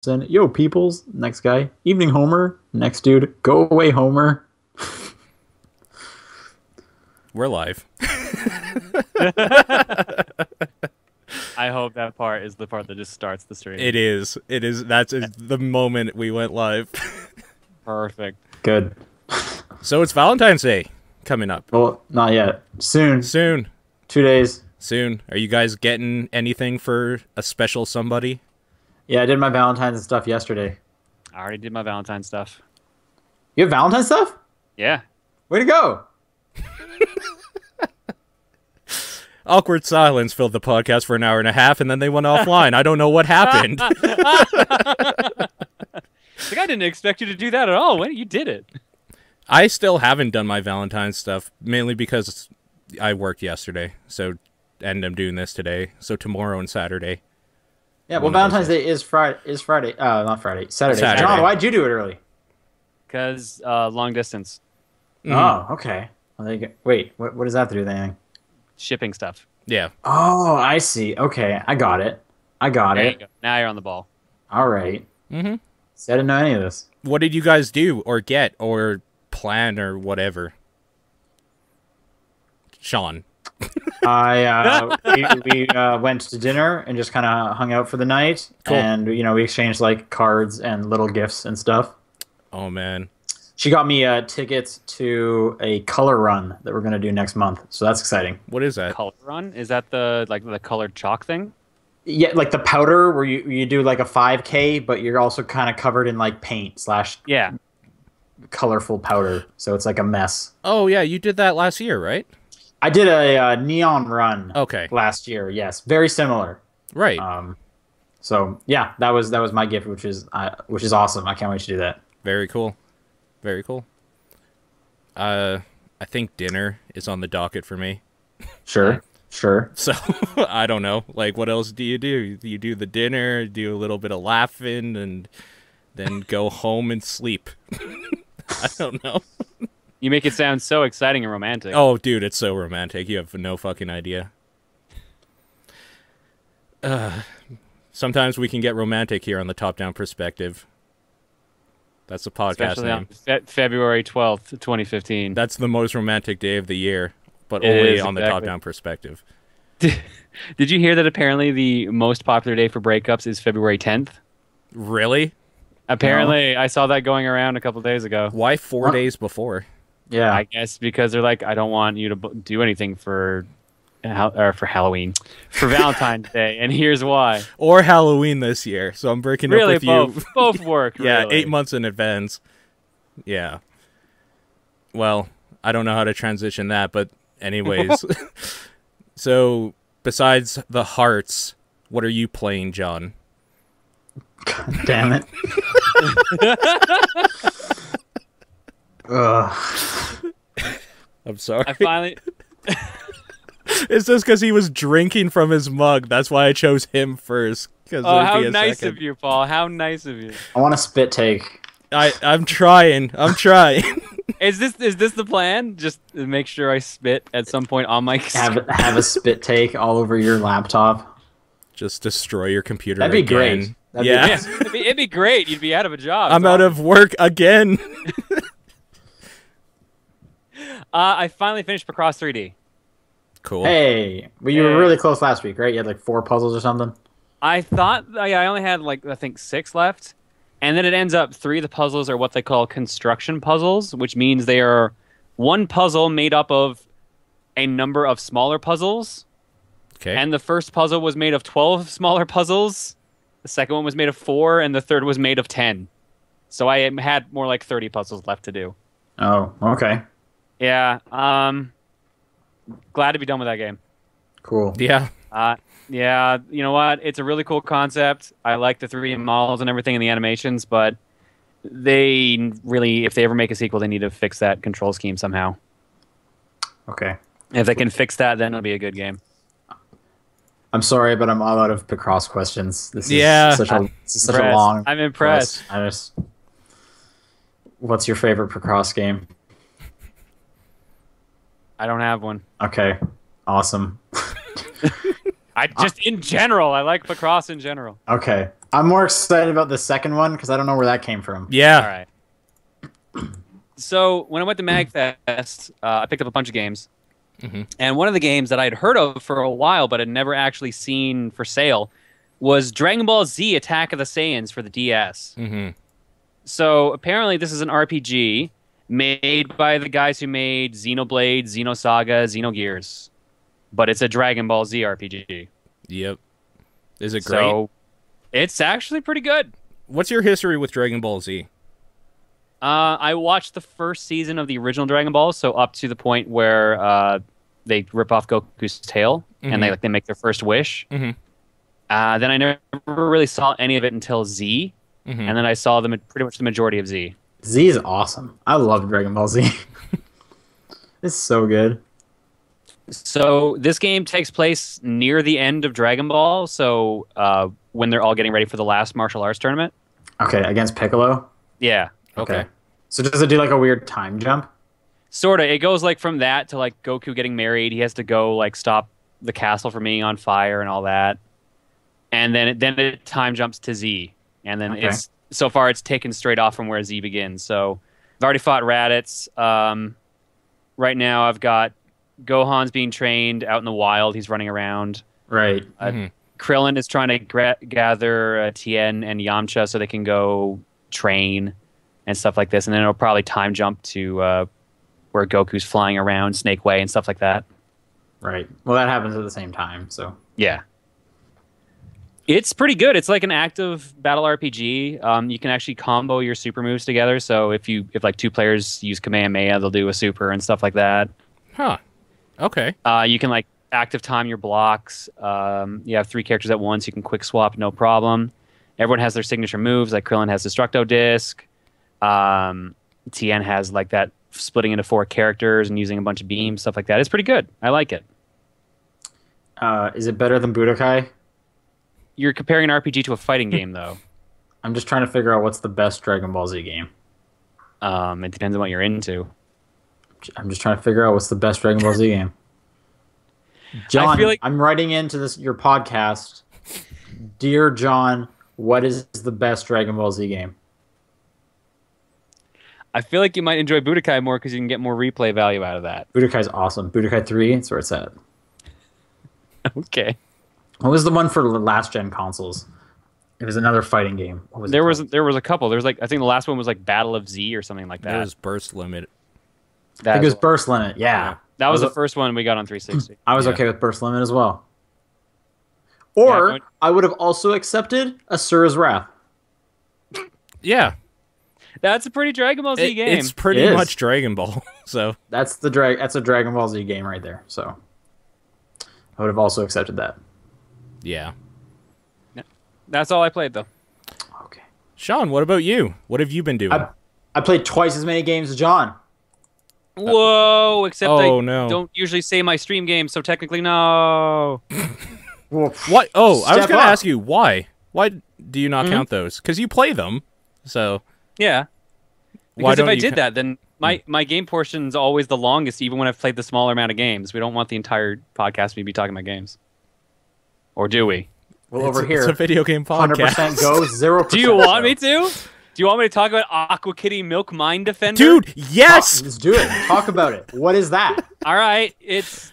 Yo, peoples. Next guy. Evening Homer. Next dude. Go away, Homer. We're live. I hope that part is the part that just starts the stream. It is. It is. That's the moment we went live. Perfect. Good. So it's Valentine's Day coming up. Well, not yet. Soon. Soon. 2 days. Soon. Are you guys getting anything for a special somebody? Yeah, I did my Valentine's and stuff yesterday. I already did my Valentine stuff. You have Valentine's stuff? Yeah. Way to go. Awkward silence filled the podcast for an hour and a half, and then they went offline. I don't know what happened. Like, I didn't expect you to do that at all. When you did it. I still haven't done my Valentine's stuff, mainly because I worked yesterday, and I'm doing this today. So tomorrow and Saturday. Yeah, well, Valentine's Day is Friday. Not Friday. Saturday. John, why'd you do it early? Because long distance. Oh, okay. Well, wait, what does that have to do with anything? Shipping stuff. Yeah. Oh, I see. Okay, I got it. There you go. Now you're on the ball. All right. Mm-hmm. See, I didn't know any of this. What did you guys do or get or plan or whatever? Sean. We went to dinner and just kind of hung out for the night. Cool. And, we exchanged, like, cards and little gifts and stuff. Oh, man. She got me tickets to a color run that we're going to do next month. So that's exciting. What is that? Color run? Is that the colored chalk thing? Yeah, like the powder where you do like a 5K, but you're also kind of covered in like paint / Yeah. colorful powder. So it's like a mess. Oh, yeah, you did that last year, right? I did a neon run Okay. last year. Yes, very similar. Right. So yeah, that was my gift, which is awesome. I can't wait to do that. Very cool. Very cool. I think dinner is on the docket for me. Sure. So, I don't know. Like, what else do? You do the dinner, do a little bit of laughing, and then go home and sleep. I don't know. You make it sound so exciting and romantic. Oh, dude, it's so romantic. You have no fucking idea. Sometimes we can get romantic here on the Top Down Perspective. That's the podcast Especially name. on February 12th, 2015. That's the most romantic day of the year, but It only is, on the exactly. Top Down Perspective. Did you hear that apparently the most popular day for breakups is February 10th? Really? Apparently, I saw that going around a couple days ago. Why 4 days before? Yeah. I guess because they're like, I don't want you to do anything for Halloween, for Valentine's Day, and here's why. Or Halloween this year, so I'm breaking Really, up with you. both work. Yeah, really. 8 months in advance. Yeah. Well, I don't know how to transition that, but anyways. So, besides the hearts, what are you playing, John? God damn it. Ugh. I'm sorry. I finally. It's just because he was drinking from his mug. That's why I chose him first. Oh, how nice of you, Paul. How nice of you. I want a spit take. I'm trying. Is this the plan? Just to make sure I spit at some point on my. Have a spit take all over your laptop. Just destroy your computer. That'd be again. great. Yeah. It'd be great. You'd be out of a job. I'm out of work again. I finally finished Picross 3D. Cool. Hey, well, you were really close last week, right? You had like 4 puzzles or something. I thought, I only had I think 6 left, and then it ends up 3 of the puzzles are what they call construction puzzles, which means they are one puzzle made up of a number of smaller puzzles. Okay. And the first puzzle was made of 12 smaller puzzles. The second one was made of 4, and the third was made of 10. So I had more like 30 puzzles left to do. Oh, okay. Yeah. Glad to be done with that game. Cool. Yeah. Yeah, you know what? It's a really cool concept. I like the 3D models and everything in the animations, but they really, if they ever make a sequel, they need to fix that control scheme somehow. Okay. If they can fix that, then it'll be a good game. I'm sorry, but I'm all out of Picross questions. This is such a long. I'm impressed. What's your favorite Picross game? I don't have one. Okay. Awesome. I just in general, I like Picross in general. Okay. I'm more excited about the second one because I don't know where that came from. Yeah. All right. So when I went to MagFest, I picked up a bunch of games. And one of the games that I'd heard of for a while but had never actually seen for sale was Dragon Ball Z Attack of the Saiyans for the DS. So apparently this is an RPG made by the guys who made Xenoblade, Xenosaga, Xenogears. But it's a Dragon Ball Z RPG. Yep. Is it great? So it's actually pretty good. What's your history with Dragon Ball Z? I watched the first season of the original Dragon Ball, so up to the point where they rip off Goku's tail and they make their first wish. Then I never really saw any of it until Z, and then I saw pretty much the majority of Z. Z is awesome. I love Dragon Ball Z. It's so good. So this game takes place near the end of Dragon Ball, so when they're all getting ready for the last martial arts tournament. Okay, against Piccolo? Yeah. Okay. So does it do like a weird time jump? Sorta. It goes like from that to like Goku getting married. He has to go like stop the castle from being on fire and all that. And then it time jumps to Z. And then it's so far it's taken straight off from where Z begins. So I've already fought Raditz. Right now I've got Gohan's being trained out in the wild. He's running around. Right. Krillin is trying to gather Tien and Yamcha so they can go train and stuff like this. And then it'll probably time jump to where Goku's flying around Snake Way and stuff like that. Right. Well, that happens at the same time, so. Yeah. It's pretty good. It's like an active battle RPG. You can actually combo your super moves together. So if like two players use Kamehameha, they'll do a super and stuff like that. Huh. Okay. You can like active time your blocks. You have 3 characters at once. You can quick swap, no problem. Everyone has their signature moves. Like Krillin has Destructo Disc. Tien has like that splitting into 4 characters and using a bunch of beams, stuff like that. It's pretty good. I like it. Is it better than Budokai? You're comparing an RPG to a fighting game, though. I'm just trying to figure out what's the best Dragon Ball Z game. It depends on what you're into. I'm just trying to figure out what's the best Dragon Ball Z game. John, I feel like... I'm writing into your podcast. Dear John, what is the best Dragon Ball Z game? I feel like you might enjoy Budokai more because you can get more replay value out of that. Budokai's awesome. Budokai 3, that's where it's at. Okay. What was the one for last gen consoles? It was another fighting game. What was there was a couple. There was like I think the last one was like Battle of Z or something like that. It was Burst Limit. I think it was Burst Limit. Yeah. That was the first one we got on 360. I was okay with Burst Limit as well. Or I would have also accepted Asura's Wrath. Yeah. That's a pretty Dragon Ball Z game. It's pretty much Dragon Ball. So that's a Dragon Ball Z game right there. So I would have also accepted that. Yeah. That's all I played though. Okay. Sean, what about you? What have you been doing? I played twice as many games as John. Whoa! Except I no. don't usually say my stream game, so technically no. What? Oh, I was going to ask you why. Why do you not count those? Because you play them, so. Yeah. Because if I did that, then my game portion's always the longest, even when I've played the smaller amount of games. We don't want the entire podcast to be talking about games. Or do we? Well, over here, it's a video game podcast. 100% go, 0%. Do you want me to? Do you want me to talk about Aqua Kitty Milk Mine Defender? Dude, yes! Let's do it. Talk about it. What is that? All right, it's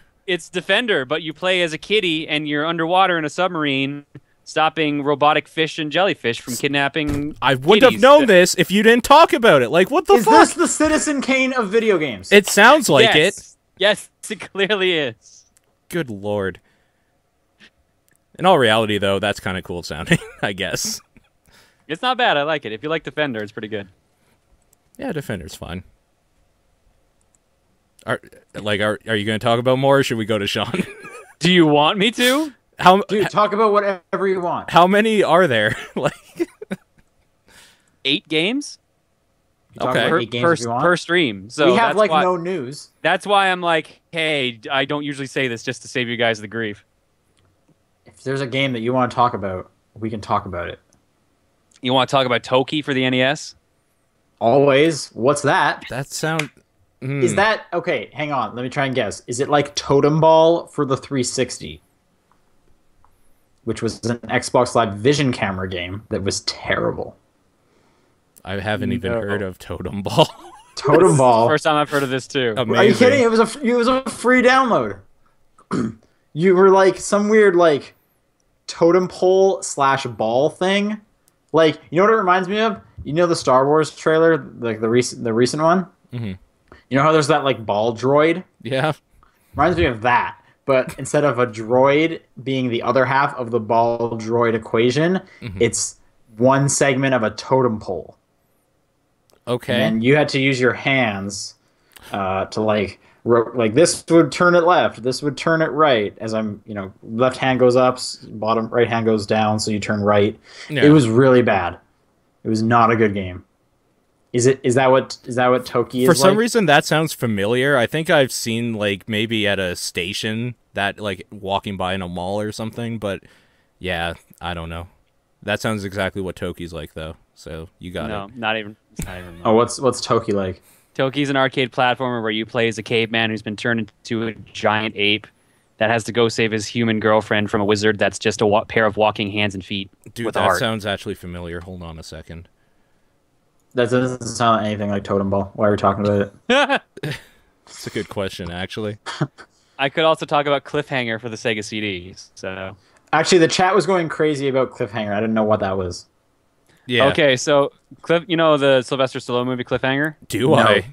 Defender, but you play as a kitty and you're underwater in a submarine, stopping robotic fish and jellyfish from kidnapping. I wouldn't have known this if you didn't talk about it. Like, what the fuck? Is this the Citizen Kane of video games? It sounds like it. Yes, it clearly is. Good lord. In all reality, though, that's kind of cool sounding, I guess. It's not bad. I like it. If you like Defender, it's pretty good. Yeah, Defender's fun. Are you going to talk about more, or should we go to Sean? Do you want me to? Dude, talk about whatever you want. How many are there? 8 games? Okay. Per stream. So we have no news. That's why I'm like, hey, I don't usually say this just to save you guys the grief. If there's a game that you want to talk about, we can talk about it. You want to talk about Toki for the NES? Always. What's that? That sound... Is that... Okay, hang on. Let me try and guess. Is it like Totem Ball for the 360? which was an Xbox Live Vision camera game that was terrible. I haven't even heard of Totem Ball. Totem Ball. First time I've heard of this too. Amazing. Are you kidding? It was a free download. You were like some weird like totem pole / ball thing. Like, you know what it reminds me of? You know the Star Wars trailer, like the recent one? Mm-hmm. You know how there's that like ball droid? Yeah. Reminds me of that. But instead of a droid being the other half of the ball droid equation, it's one segment of a totem pole. Okay. And you had to use your hands to like this would turn it left, this would turn it right. As I'm, left hand goes up, bottom right hand goes down, so you turn right. Yeah. It was really bad. It was not a good game. Is that what Toki is? For some like? reason, that sounds familiar. I think I've seen like maybe at a station that like walking by in a mall or something. But yeah, I don't know. That sounds exactly what Toki's like, though. So you got it. No, not even. It's not even. Oh, what's Toki like? Toki's an arcade platformer where you play as a caveman who's been turned into a giant ape that has to go save his human girlfriend from a wizard that's just a pair of walking hands and feet. Dude, with that a heart. sounds actually familiar. Hold on a second. That doesn't sound anything like Totem Ball. Why are we talking about it? It's a good question, actually. I could also talk about Cliffhanger for the Sega CDs. So Actually, the chat was going crazy about Cliffhanger. I didn't know what that was. Yeah. okay, so Cliff, you know the Sylvester Stallone movie Cliffhanger? Do No. I?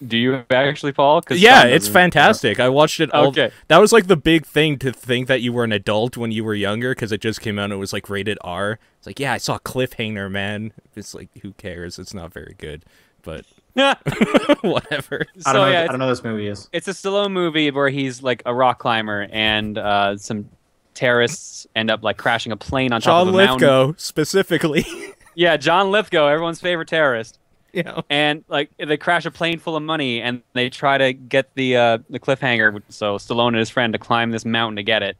Do you actually, Paul? 'Cause Yeah, Tom it's doesn't. fantastic. I watched it all. Okay. That was like the big thing to think that you were an adult when you were younger because it just came out and it was like rated R. It's like, yeah, I saw Cliffhanger, man. It's like, who cares? It's not very good, but whatever. I don't know. yeah, I don't know what this movie is. it's a Stallone movie where he's like a rock climber and some terrorists end up like crashing a plane on top John of a mountain. Lithgow, specifically. Yeah, John Lithgow, everyone's favorite terrorist. Yeah. And like they crash a plane full of money, and they try to get the cliffhanger. So Stallone and his friend to climb this mountain to get it.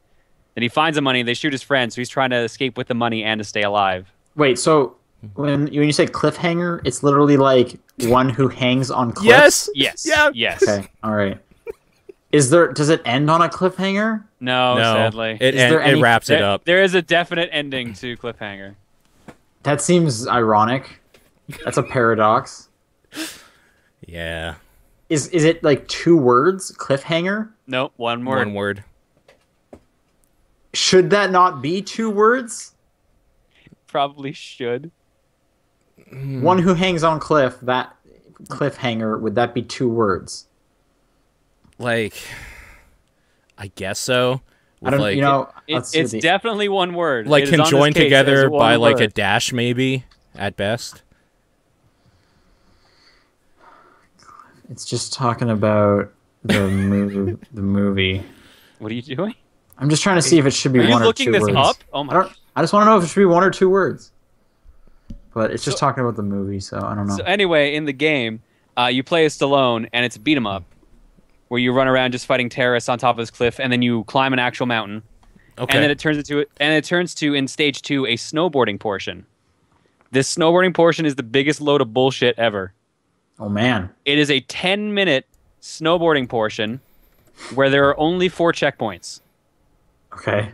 Then he finds the money. They shoot his friend, so he's trying to escape with the money and to stay alive. Wait, so when you say cliffhanger, it's literally like one who hangs on cliffs? Yes. Yes. Yeah. Yes. Okay, all right. Does it end on a cliffhanger? No, No. sadly. It wraps it up. There is a definite ending to Cliffhanger. That seems ironic. That's a paradox. Yeah. Is it like 2 words? Cliffhanger? Nope, one word. One word. Should that not be 2 words? Probably should. One who hangs on cliff, that cliffhanger, would that be 2 words? Like, I guess so. I don't, like, let's see It's the- definitely one word. like It is on this conjoined case together as one by like a word. dash, maybe at best. It's just talking about the movie. What are you doing? I'm just trying to see if it should be Are you one or 2 looking this words. up? Oh my. I just want to know if it should be 1 or 2 words. But it's just talking about the movie, so I don't know. So anyway, in the game, you play as Stallone, and it's a beat 'em up, where you run around just fighting terrorists on top of this cliff, and then you climb an actual mountain, Okay. and then it turns to in stage 2 a snowboarding portion. This snowboarding portion is the biggest load of bullshit ever. Oh man. It is a 10-minute snowboarding portion where there are only 4 checkpoints. Okay.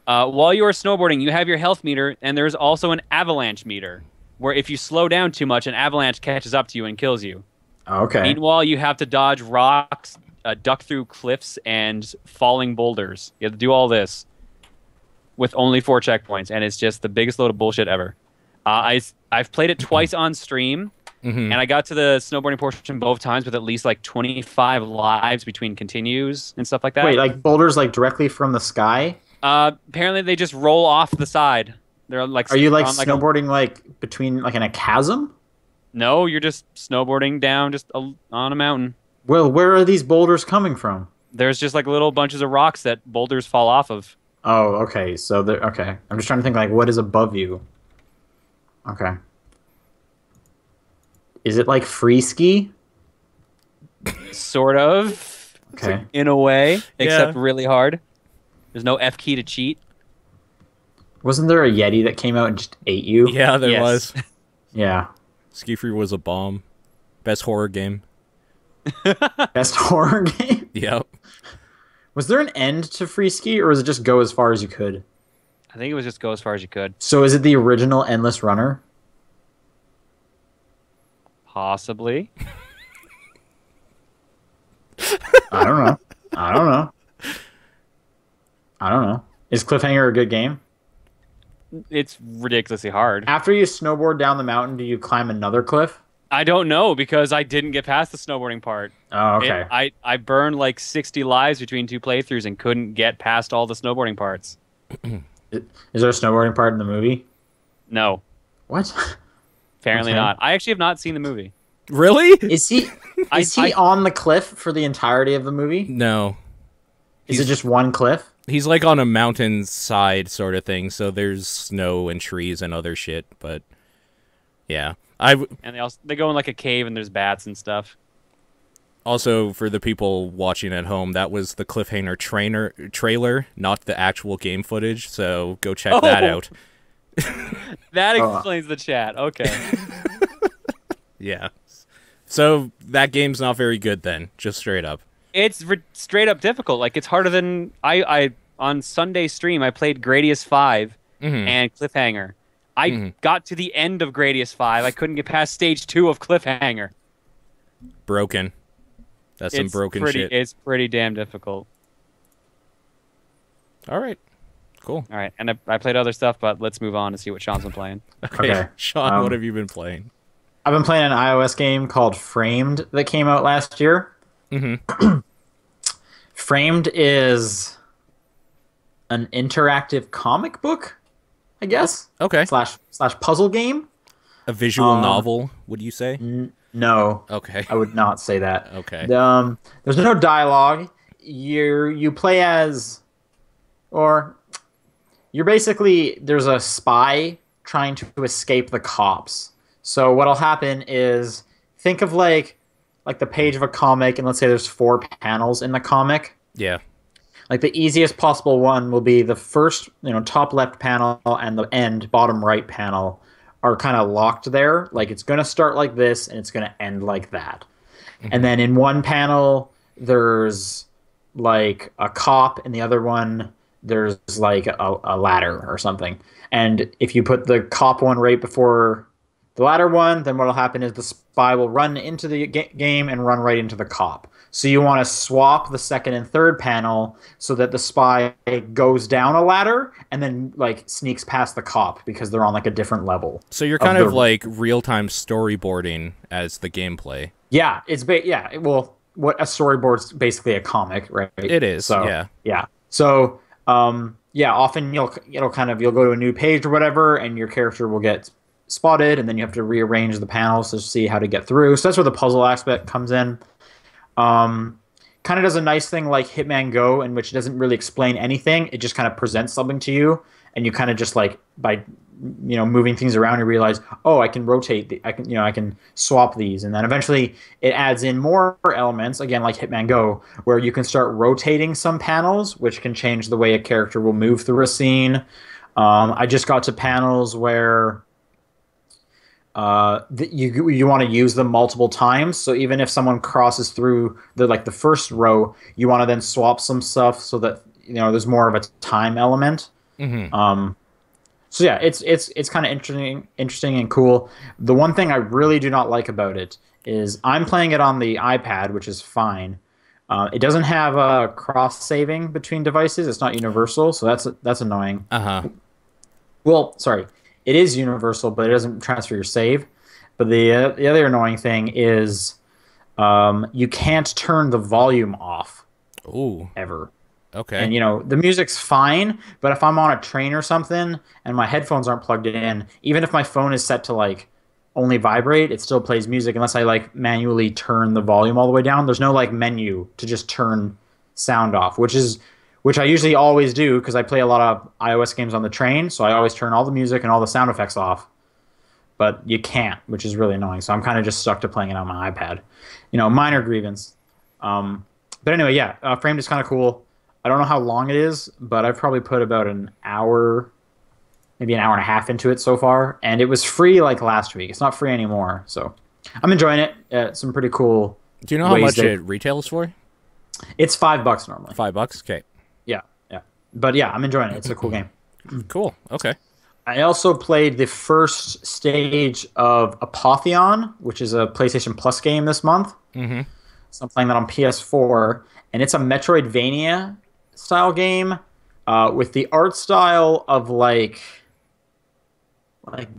While you are snowboarding, you have your health meter, and there's also an avalanche meter, where if you slow down too much, an avalanche catches up to you and kills you. Okay. Meanwhile, you have to dodge rocks, duck through cliffs, and falling boulders. You have to do all this with only 4 checkpoints, and it's just the biggest load of bullshit ever. I've played it twice on stream, and I got to the snowboarding portion both times with at least like 25 lives between continues and stuff like that. Wait, like boulders like directly from the sky? Apparently they just roll off the side. They're like. Are you like on, snowboarding like between like in a chasm? No, you're just snowboarding down just on a mountain. Well, where are these boulders coming from? There's just like little bunches of rocks that boulders fall off of. Oh, okay. So okay. I'm just trying to think like what is above you. Okay. Is it like free ski? Sort of. Okay. In a way, except really hard. There's no F key to cheat. Wasn't there a Yeti that came out and just ate you? Yeah, there Yes. was. Yeah. Ski Free was a bomb. Best horror game. Best horror game? Yep. Was there an end to free ski, or was it just go as far as you could? I think it was just go as far as you could. So is it the original Endless Runner? Possibly. I don't know. I don't know. I don't know. Is Cliffhanger a good game? It's ridiculously hard. After you snowboard down the mountain, do you climb another cliff? I don't know because I didn't get past the snowboarding part. Oh, okay. I burned like 60 lives between 2 playthroughs and couldn't get past all the snowboarding parts. Is there a snowboarding part in the movie? No. What? Apparently Okay. not. I actually have not seen the movie. Really? Is he on the cliff for the entirety of the movie? No. Is it just one cliff? He's like on a mountainside sort of thing, so there's snow and trees and other shit, but yeah. And they go in like a cave and there's bats and stuff. Also, for the people watching at home, that was the Cliffhanger trailer, not the actual game footage, so go check that out. That explains the chat. Okay. Yeah. So that game's not very good then, just straight up. It's straight up difficult. Like it's harder than I on Sunday stream I played Gradius 5 and Cliffhanger. I got to the end of Gradius 5. I couldn't get past stage 2 of Cliffhanger. Broken. That's some broken shit. It's pretty damn difficult. All right. Cool. All right, and I played other stuff, but let's move on and see what Sean's been playing. Okay. Sean, what have you been playing? I've been playing an iOS game called Framed that came out last year. Framed is an interactive comic book, I guess. Okay. Slash puzzle game. A visual novel, would you say? No. Okay. I would not say that. Okay. There's no dialogue. You play as, or you're basically, there's a spy trying to escape the cops. So what'll happen is, think of like the page of a comic, and let's say there's 4 panels in the comic. Yeah. Like the easiest possible one will be the first, top left panel and the end bottom right panel are kind of locked there. Like it's going to start like this and it's going to end like that. And then in one panel there's like a cop, and the other one there's like a ladder or something. And if you put the cop one right before the ladder one, then what'll happen is the spy will run into the game and run right into the cop. So you want to swap the second and third panel so that the spy goes down a ladder and then like sneaks past the cop because they're on like a different level. So you're kind of like real-time storyboarding as the gameplay. Yeah, what a storyboard's basically a comic, right? It is. So, yeah. Yeah. So often you'll go to a new page or whatever, and your character will get spotted, and then you have to rearrange the panels to see how to get through. So that's where the puzzle aspect comes in. Kind of does a nice thing like Hitman Go, in which it doesn't really explain anything. It just kind of presents something to you, and you kind of just like by moving things around, you realize, oh, I can rotate. I can swap these, and then eventually it adds in more elements, again like Hitman Go, where you can start rotating some panels, which can change the way a character will move through a scene. I just got to panels where you want to use them multiple times. So even if someone crosses through the first row, you want to then swap some stuff so that there's more of a time element. So yeah, it's kind of interesting and cool. The one thing I really do not like about it is I'm playing it on the iPad, which is fine. It doesn't have a cross saving between devices. It's not universal, so that's annoying. Well, sorry. It is universal, but it doesn't transfer your save. But the other annoying thing is you can't turn the volume off. Ooh. Ever. Okay. And, the music's fine, but if I'm on a train or something and my headphones aren't plugged in, even if my phone is set to, like, only vibrate, it still plays music unless I, like, manually turn the volume all the way down. There's no, like, menu to just turn sound off, which I usually always do because I play a lot of iOS games on the train, so I always turn all the music and all the sound effects off. But you can't, which is really annoying. So I'm kind of just stuck to playing it on my iPad. Minor grievance. But anyway, yeah, Framed is kind of cool. I don't know how long it is, but I've probably put about an hour, maybe an hour and a half into it so far. And it was free like last week. It's not free anymore, so I'm enjoying it. Some pretty cool. Do you know how much it retails for? It's $5 normally. $5. Okay. Yeah, yeah. But yeah, I'm enjoying it. It's a cool game. Cool. Okay. I also played the first stage of Apotheon, which is a PlayStation Plus game this month. Mm-hmm. So I'm playing that on PS4, and it's a Metroidvania style game with the art style of like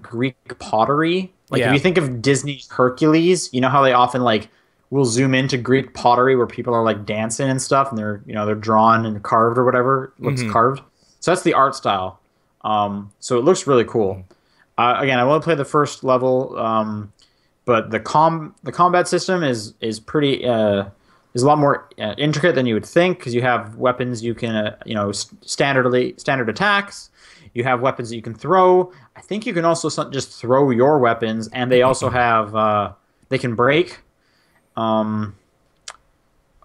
Greek pottery. Like Yeah. if you think of Disney's Hercules, you know how they often like will zoom into Greek pottery where people are like dancing and stuff, and they're drawn and carved or whatever looks carved. So that's the art style. So it looks really cool. Again, I only played the first level, but the combat system is pretty is a lot more intricate than you would think, because you have weapons you can standard attacks. You have weapons that you can throw. I think you can also just throw your weapons, and they also have they can break.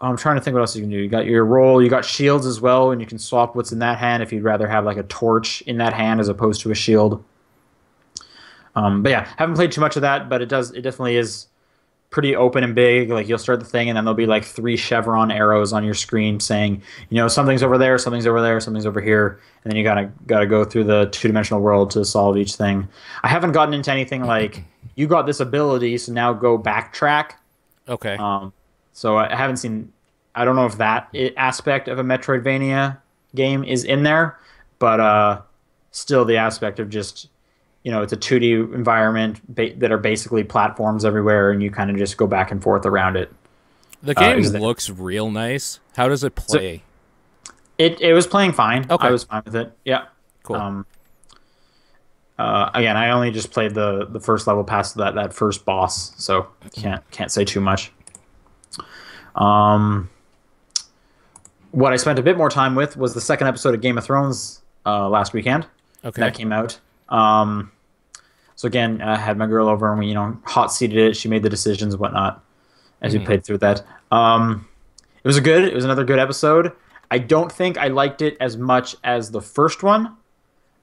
I'm trying to think what else you can do. You got your roll. You got shields as well, and you can swap what's in that hand if you'd rather have like a torch in that hand as opposed to a shield. But yeah, haven't played too much of that, but it definitely is pretty open and big. Like you'll start the thing, and then there'll be like 3 chevron arrows on your screen saying, something's over there, something's over there, something's over here, and then you gotta go through the 2-dimensional world to solve each thing. I haven't gotten into anything like you got this ability, so now go backtrack. Okay. So I haven't seen. I don't know if that aspect of a Metroidvania game is in there, but still the aspect of just it's a 2D environment that are basically platforms everywhere, and you kind of just go back and forth around it. The game looks real nice. How does it play? So it was playing fine. Okay. I was fine with it. Yeah. Cool. Again, I only just played the first level past that first boss, so can't say too much. What I spent a bit more time with was the second episode of Game of Thrones last weekend. Okay. That came out. So again, I had my girl over, and we hot seated it. She made the decisions and whatnot as we played through that. It was another good episode. I don't think I liked it as much as the first one.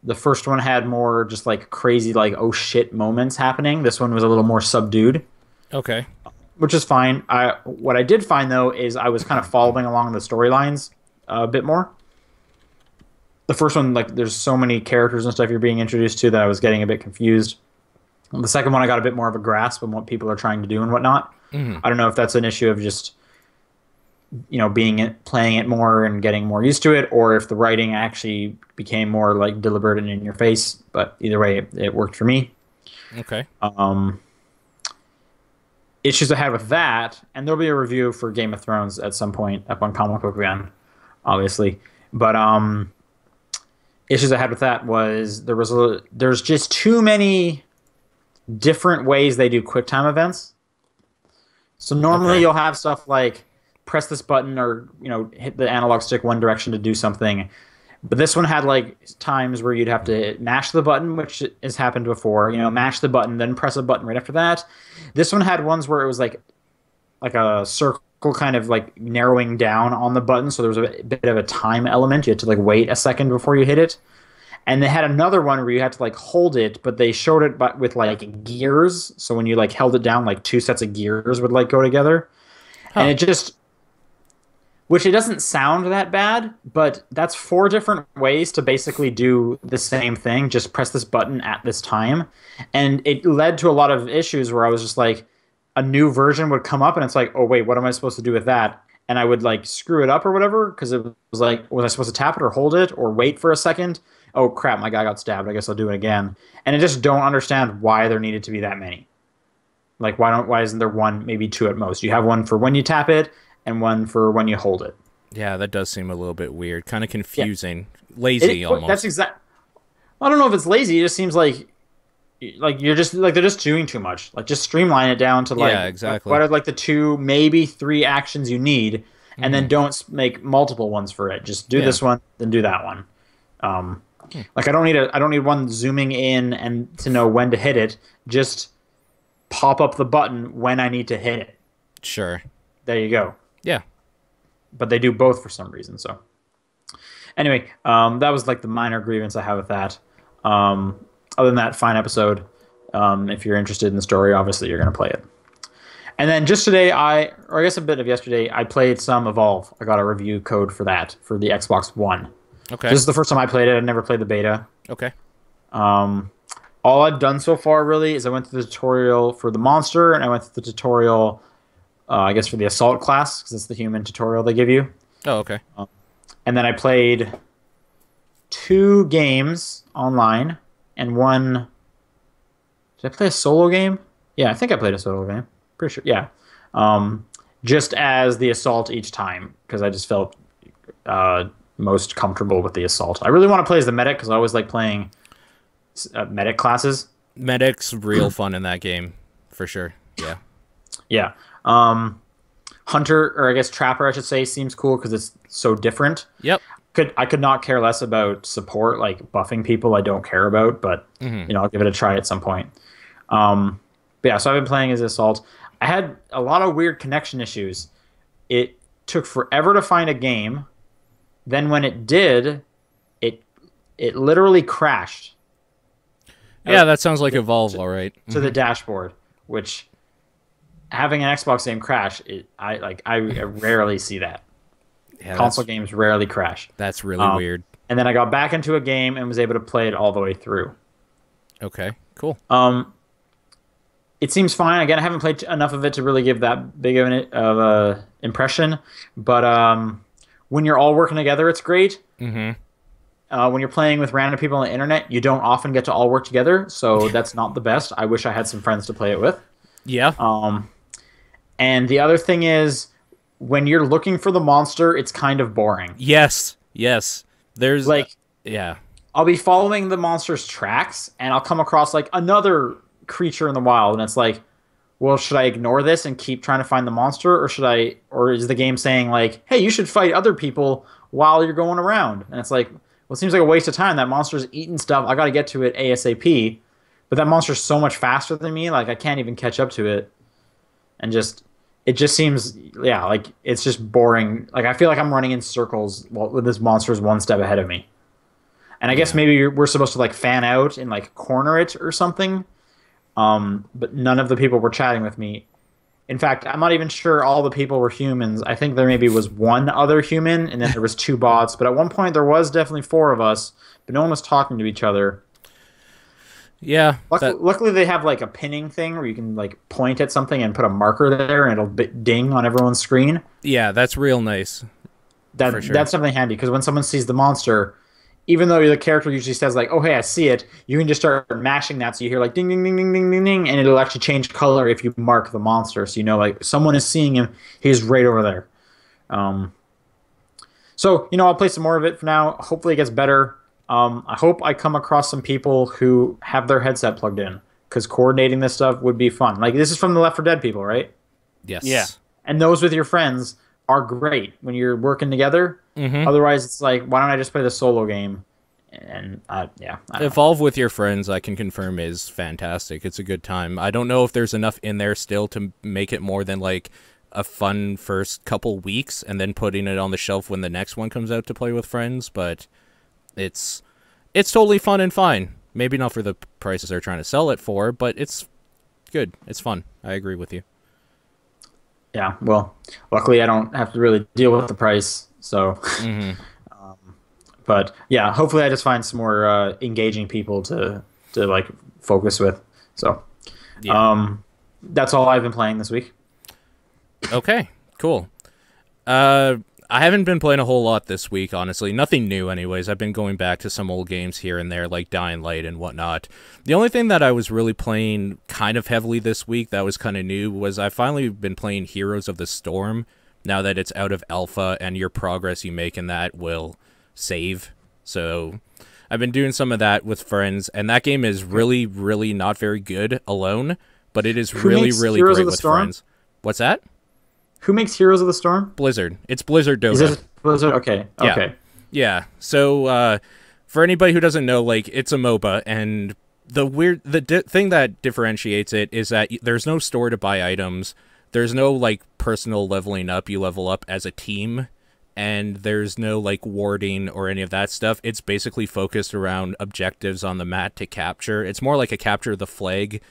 The first one had more just like crazy like oh shit moments happening. This one was a little more subdued. Okay. Which is fine. What I did find, though, is I was kind of following along the storylines a bit more. The first one, like, there's so many characters and stuff you're being introduced to that I was getting a bit confused. The second one, I got a bit more of a grasp on what people are trying to do and whatnot. I don't know if that's an issue of just, playing it more and getting more used to it, or if the writing actually became more, like, deliberate and in your face. But either way, it worked for me. Okay. Issues I had with that, and there'll be a review for Game of Thrones at some point up on Comic Book Again, obviously. But issues I had with that was there's just too many different ways they do QuickTime events. So normally you'll have stuff like press this button or hit the analog stick one direction to do something. But this one had like times where you'd have to mash the button, which has happened before. Mash the button, then press a button right after that. This one had ones where it was like a circle kind of like narrowing down on the button, so there was a bit of a time element. You had to like wait a second before you hit it. And they had another one where you had to like hold it, but they showed it with like gears. So when you like held it down, like 2 sets of gears would like go together. And it just... Which it doesn't sound that bad, but that's 4 different ways to basically do the same thing. Just press this button at this time. And it led to a lot of issues where I was just like, a new version would come up and it's like, oh wait, what am I supposed to do with that? And I would like screw it up or whatever, because it was like, was I supposed to tap it or hold it or wait for a second? Oh crap, my guy got stabbed. I guess I'll do it again. And I just don't understand why there needed to be that many. Like why isn't there one, maybe 2 at most? You have one for when you tap it, and one for when you hold it. Yeah, that does seem a little bit weird. Kind of confusing. Yeah. Lazy almost. That's exact. I don't know if it's lazy. It just seems like you're just like they're just doing too much. Like just streamline it down to like exactly. What are like the 2, maybe 3 actions you need, and then don't make multiple ones for it. Just do this one, then do that one. Like I don't need one zooming in and to know when to hit it. Just pop up the button when I need to hit it. Sure. There you go. Yeah. But they do both for some reason. So anyway, that was like the minor grievance I have with that. Other than that, fine episode. If you're interested in the story, obviously you're going to play it. And then just today, or I guess a bit of yesterday, I played some Evolve. I got a review code for that for the Xbox One. Okay. This is the first time I played it. I never played the beta. Okay. All I've done so far really is I went through the tutorial for the monster, and I went through the tutorial, I guess, for the assault class, because it's the human tutorial they give you. Oh, okay. And then I played 2 games online, and one... Did I play a solo game? Yeah, I think I played a solo game. Pretty sure, yeah. Just as the assault each time, because I just felt most comfortable with the assault. I really want to play as the medic, because I always like playing medic classes. Medic's real fun in that game, for sure. Yeah. Yeah. Hunter, or I guess Trapper, I should say, seems cool because it's so different. Yep. I could not care less about support, like buffing people I don't care about, but I'll give it a try at some point. But yeah, so I've been playing as Assault. I had a lot of weird connection issues. It took forever to find a game. Then when it did, it literally crashed. Yeah, that sounds like Evolve, all right. To the dashboard, which having an Xbox game crash, I rarely see that. Yeah, console games rarely crash. That's really weird. And then I got back into a game and was able to play it all the way through. Okay, cool. It seems fine. Again, I haven't played enough of it to really give that big of an impression. But when you're all working together, it's great. Mm-hmm. When you're playing with random people on the internet, you don't often get to all work together, so that's not the best. I wish I had some friends to play it with. Yeah. And the other thing is, when you're looking for the monster, it's kind of boring. Yes. There's like, yeah. I'll be following the monster's tracks, and I'll come across like another creature in the wild, and it's like, well, should I ignore this and keep trying to find the monster, or is the game saying like, hey, you should fight other people while you're going around? And it's like, well, it seems like a waste of time. That monster's eating stuff. I got to get to it ASAP. But that monster's so much faster than me, like I can't even catch up to it. And it just seems, yeah, like it's just boring. Like I feel like I'm running in circles while this monster's one step ahead of me. And I guess maybe we're supposed to like fan out and like corner it or something. But none of the people were chatting with me. In fact, I'm not even sure all the people were humans. I think there maybe was one other human, and then there was 2 bots. But at one point, there was definitely 4 of us, but no one was talking to each other. Yeah. Luckily, they have like a pinning thing where you can like point at something and put a marker there, and it'll ding on everyone's screen. Yeah, that's real nice. For sure. That's something handy, because when someone sees the monster, even though the character usually says like, "Oh, hey, I see it," you can just start mashing that, so you hear like ding, ding, ding, ding, ding, ding, ding, and it'll actually change color if you mark the monster, so you know like someone is seeing him. He's right over there. So I'll play some more of it for now. Hopefully, it gets better. I hope I come across some people who have their headset plugged in, because coordinating this stuff would be fun. Like this is from the Left 4 Dead people, right? Yes. Yeah. And those with your friends are great when you're working together. Mm-hmm. Otherwise, it's like, why don't I just play the solo game? And Evolve with your friends, I can confirm, is fantastic. It's a good time. I don't know if there's enough in there still to make it more than like a fun first couple weeks, and then putting it on the shelf when the next one comes out to play with friends. But it's totally fun and fine. Maybe not for the prices they're trying to sell it for, but it's good. It's fun. I agree with you. Yeah, well, luckily I don't have to really deal with the price, so. Mm-hmm. But yeah, hopefully I just find some more engaging people to like focus with. So, Yeah. That's all I've been playing this week. Okay, cool. I haven't been playing a whole lot this week, honestly. Nothing new, anyways. I've been going back to some old games here and there, like Dying Light and whatnot. The only thing that I was really playing kind of heavily this week that was kind of new was I've finally been playing Heroes of the Storm, now that it's out of alpha, and your progress you make in that will save. So I've been doing some of that with friends, and that game is really, really not very good alone, but it is really, really great with friends. What's that? Who makes Heroes of the Storm? Blizzard. It's Blizzard Dota. Is it Blizzard? Okay. Yeah. Okay. Yeah. So for anybody who doesn't know, like, it's a MOBA, and the thing that differentiates it is that there's no store to buy items. There's no like personal leveling up. You level up as a team, and there's no like warding or any of that stuff. It's basically focused around objectives on the map to capture. It's more like a capture the flag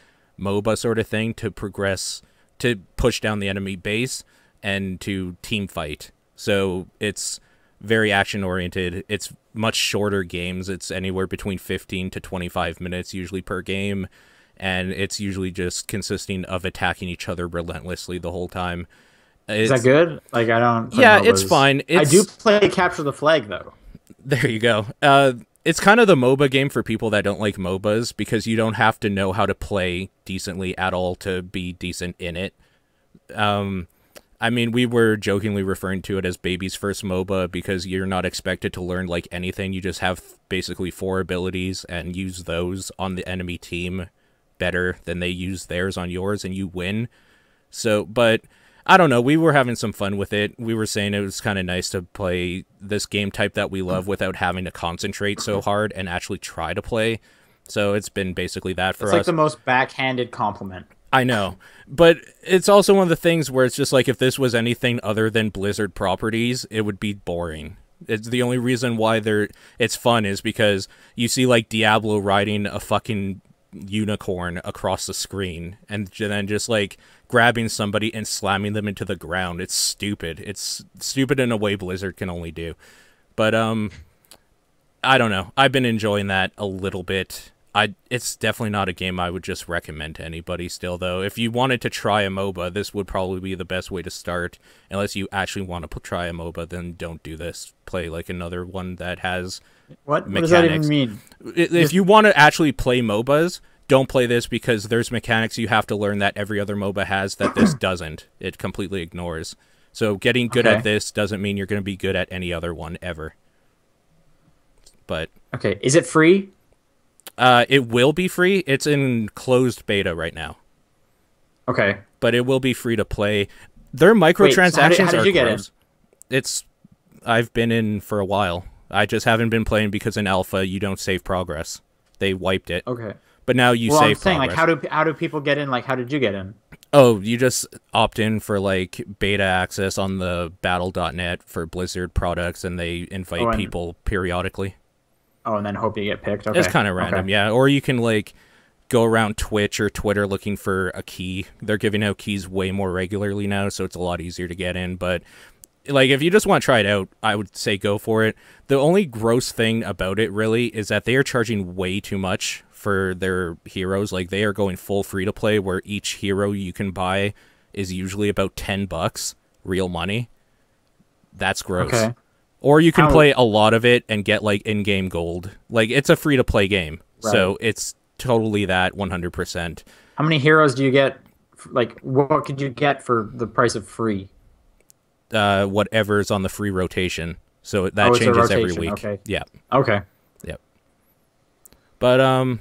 MOBA sort of thing to progress to push down the enemy base and to team fight. So it's very action oriented. It's much shorter games. It's anywhere between 15 to 25 minutes usually per game, and it's usually just consisting of attacking each other relentlessly the whole time. Is that good? Like, I don't play Yeah, MOBAs. it's fine. I do play Capture the Flag though. There you go. It's kind of the MOBA game for people that don't like MOBAs, because you don't have to know how to play decently at all to be decent in it. I mean, we were jokingly referring to it as baby's first MOBA because you're not expected to learn like anything. You just have basically 4 abilities and use those on the enemy team better than they use theirs on yours, and you win. So, but I don't know. We were having some fun with it. We were saying it was kind of nice to play this game type that we love without having to concentrate so hard and actually try to play. So it's been basically that for us. It's like the most backhanded compliment. I know, but it's also one of the things where it's just like, if this was anything other than Blizzard properties, it would be boring. It's the only reason why it's fun is because you see like Diablo riding a fucking unicorn across the screen and then just like grabbing somebody and slamming them into the ground. It's stupid. It's stupid in a way Blizzard can only do. But I don't know. I've been enjoying that a little bit. It's definitely not a game I would just recommend to anybody still, though. If you wanted to try a MOBA, this would probably be the best way to start. Unless you actually want to try a MOBA, then don't do this. Play like another one that has What mechanics. does that even mean? If you want to actually play MOBAs, don't play this, because there's mechanics you have to learn that every other MOBA has that this doesn't. It completely ignores. So getting good at this doesn't mean you're going to be good at any other one ever. But okay, is it free? It will be free. It's in closed beta right now. Okay. But it will be free to play. Their microtransactions how did are you get gross. I've been in for a while. I just haven't been playing because in alpha you don't save progress. They wiped it. Okay. But now you well, save I'm saying, progress. like, how do people get in? Like, how did you get in? Oh, you just opt in for like beta access on the battle.net for Blizzard products, and they invite people periodically. Oh, and then hope you get picked. Okay. It's kind of random, yeah. Or you can like go around Twitch or Twitter looking for a key. They're giving out keys way more regularly now, so it's a lot easier to get in. But like, if you just want to try it out, I would say go for it. The only gross thing about it really is that they are charging way too much for their heroes. Like, they are going full free to play, where each hero you can buy is usually about $10 real money. That's gross. Okay. Or you can play a lot of it and get like in-game gold. Like, it's a free to play game, so it's totally that 100%. How many heroes do you get? Like, what could you get for the price of free? Whatever's on the free rotation. So that changes every week. Okay. Yeah. Okay. Yep. But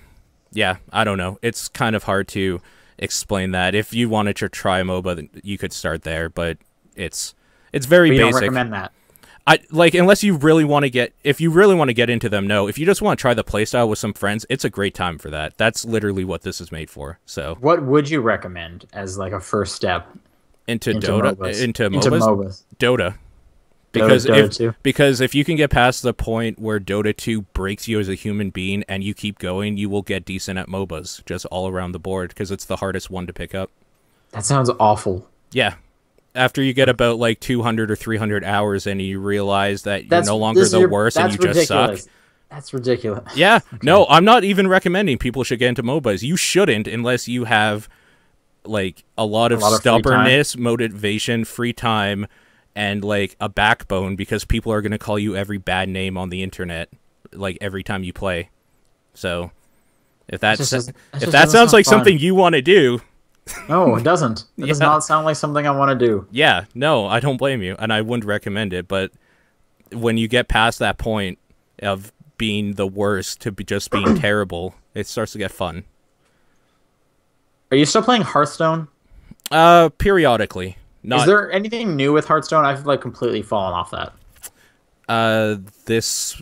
yeah, I don't know. It's kind of hard to explain that. If you wanted to try MOBA, you could start there, but it's very basic. You don't recommend that. Unless you really want to get, if you really want to get into them, no. If you just want to try the playstyle with some friends, it's a great time for that. That's literally what this is made for. So, what would you recommend as like a first step into Dota? MOBAs? Into MOBAs? Dota. Because if you can get past the point where Dota 2 breaks you as a human being and you keep going, you will get decent at MOBAs just all around the board, because it's the hardest one to pick up. That sounds awful. Yeah. After you get about like 200 or 300 hours and you realize that you're no longer the worst and you just suck. That's ridiculous. Yeah. Okay. No, I'm not even recommending people should get into MOBAs. You shouldn't unless you have like a lot of stubbornness, motivation, free time, and like a backbone, because people are going to call you every bad name on the internet like every time you play. So if that sounds like something you want to do, no, it doesn't. It does not sound like something I want to do. Yeah, no, I don't blame you, and I wouldn't recommend it. But when you get past that point of being the worst to just being terrible, it starts to get fun. Are you still playing Hearthstone? Periodically. Is there anything new with Hearthstone? I've like completely fallen off that. This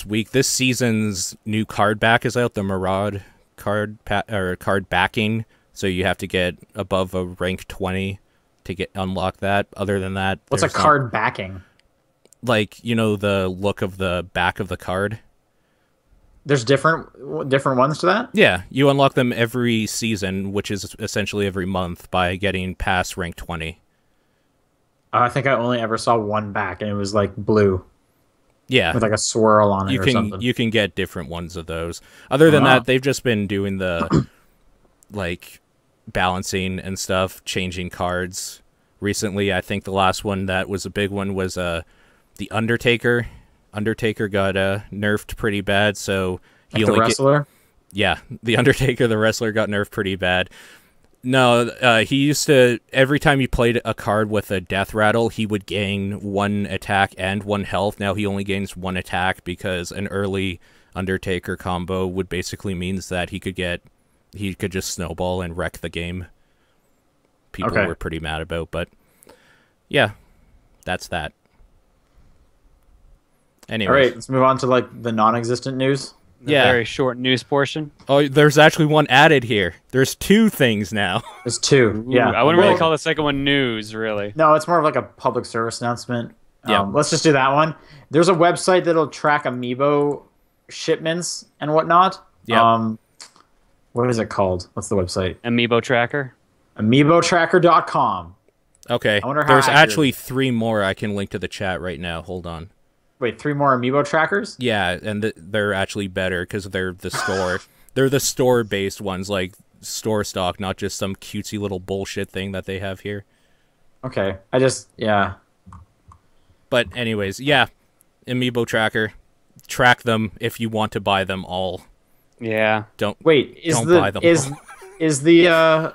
week? This season's new card back is out. The Maraud card backing. So you have to get above a rank 20 to unlock that. Other than that, what's a card backing? Like, you know, the look of the back of the card. There's different ones to that? Yeah, you unlock them every season, which is essentially every month, by getting past rank 20. I think I only ever saw one back, and it was like blue. Yeah. With like a swirl on it or something. You can get different ones of those. Other than that, they've just been doing the like balancing and stuff, changing cards. Recently, I think the last one that was a big one was the Undertaker. Undertaker got nerfed pretty bad, so he like only the wrestler? Yeah, the Undertaker, the wrestler, got nerfed pretty bad. No, he used to, every time he played a card with a death rattle, he would gain 1 attack and 1 health. Now he only gains 1 attack because an early Undertaker combo would basically means that he could just snowball and wreck the game. People were pretty mad about, but yeah, that's that. Anyway, all right, let's move on to like the non-existent news. Very short news portion. Oh, there's actually one added here. There's 2 things now. There's 2. Yeah. I wouldn't really call the second one news, really. No, it's more of like a public service announcement. Yeah. Let's just do that one. There's a website that'll track amiibo shipments and whatnot. Yeah. What is it called? What's the website? Amiibo Tracker. Amiibotracker.com. Okay. I wonder how there's accurate. actually 3 more I can link to the chat right now. Hold on. Wait, 3 more amiibo trackers? Yeah, and they're actually better because they're the store. They're the store-based ones, like store stock, not just some cutesy little bullshit thing that they have here. Okay. Yeah. But anyways, yeah, Amiibo Tracker. Track them if you want to buy them all. Yeah. Don't buy them all. Is the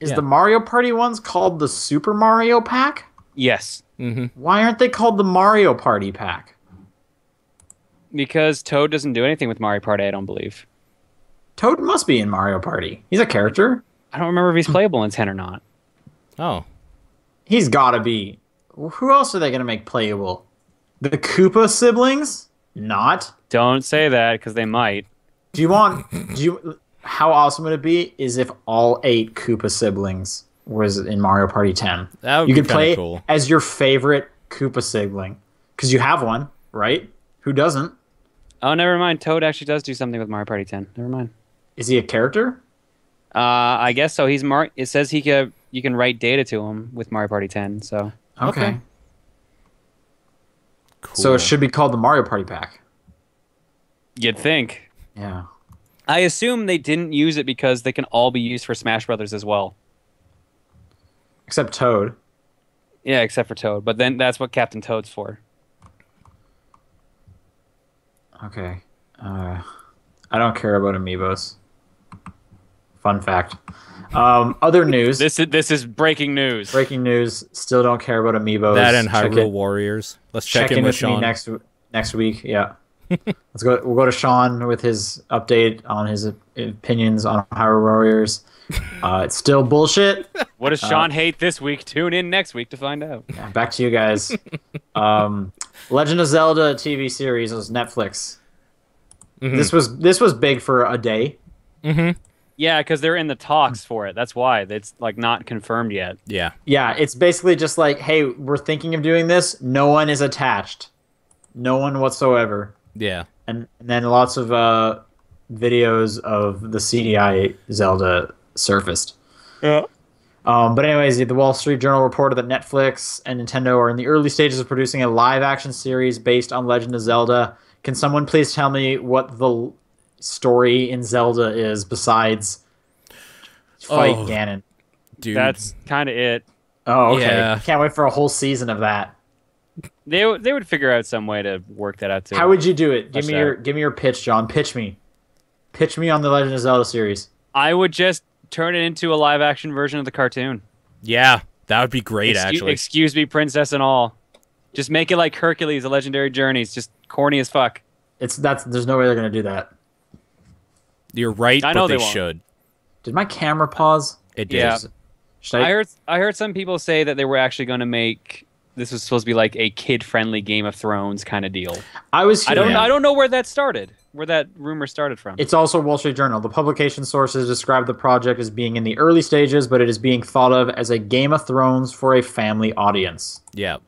Mario Party ones called the Super Mario Pack? Yes. Mm-hmm. Why aren't they called the Mario Party Pack? Because Toad doesn't do anything with Mario Party, I don't believe. Toad must be in Mario Party. He's a character. I don't remember if he's playable in 10 or not. Oh. He's gotta be. Who else are they gonna make playable? The Koopa siblings? Not. Don't say that, because they might. How awesome would it be is if all 8 Koopa siblings was in Mario Party 10. That would you be could play cool. as your favorite Koopa sibling. Because you have one, right? Who doesn't? Oh, never mind. Toad actually does do something with Mario Party 10. Never mind. Is he a character? I guess so. It says you can write data to him with Mario Party 10, so. Okay. Cool. So it should be called the Mario Party Pack. You'd think. Yeah. I assume they didn't use it because they can all be used for Smash Brothers as well. Except Toad. Yeah, except for Toad. But then that's what Captain Toad's for. Okay. I don't care about amiibos. Fun fact. Other news. This is breaking news. Breaking news. Still don't care about amiibos. That and Hyrule Warriors. Let's check in with Sean me next week. Yeah. Let's go. We'll go to Sean with his update on his opinions on Hyrule Warriors. It's still bullshit. What does Sean hate this week? Tune in next week to find out. Yeah, back to you guys. Legend of Zelda TV series was Netflix. Mm-hmm. This was big for a day. Mm-hmm. Yeah, because they're in the talks for it. That's why it's like not confirmed yet. Yeah. Yeah, it's basically just like, hey, we're thinking of doing this. No one is attached. No one whatsoever. Yeah. And then lots of videos of the CDI Zelda surfaced. Yeah. But anyways, the Wall Street Journal reported that Netflix and Nintendo are in the early stages of producing a live-action series based on Legend of Zelda. Can someone please tell me what the story in Zelda is besides fight Ganon? Dude. That's kind of it. Oh, okay. Yeah. Can't wait for a whole season of that. They would figure out some way to work that out too. How would you do it? Give me your pitch, John. Pitch me on the Legend of Zelda series. I would just turn it into a live-action version of the cartoon. Yeah, that would be great, actually. Excuse me, princess and all. Just make it like Hercules, A Legendary Journey. It's just corny as fuck. There's no way they're gonna do that. You're right, I know but they they won't. should. Did my camera pause? It did. Yeah. I heard some people say that they were actually going to make this was supposed to be like a kid-friendly Game of Thrones kind of deal. I don't know where that started. Where that rumor started from. It's also Wall Street Journal. The publication sources describe the project as being in the early stages, but it is being thought of as a Game of Thrones for a family audience. Yeah.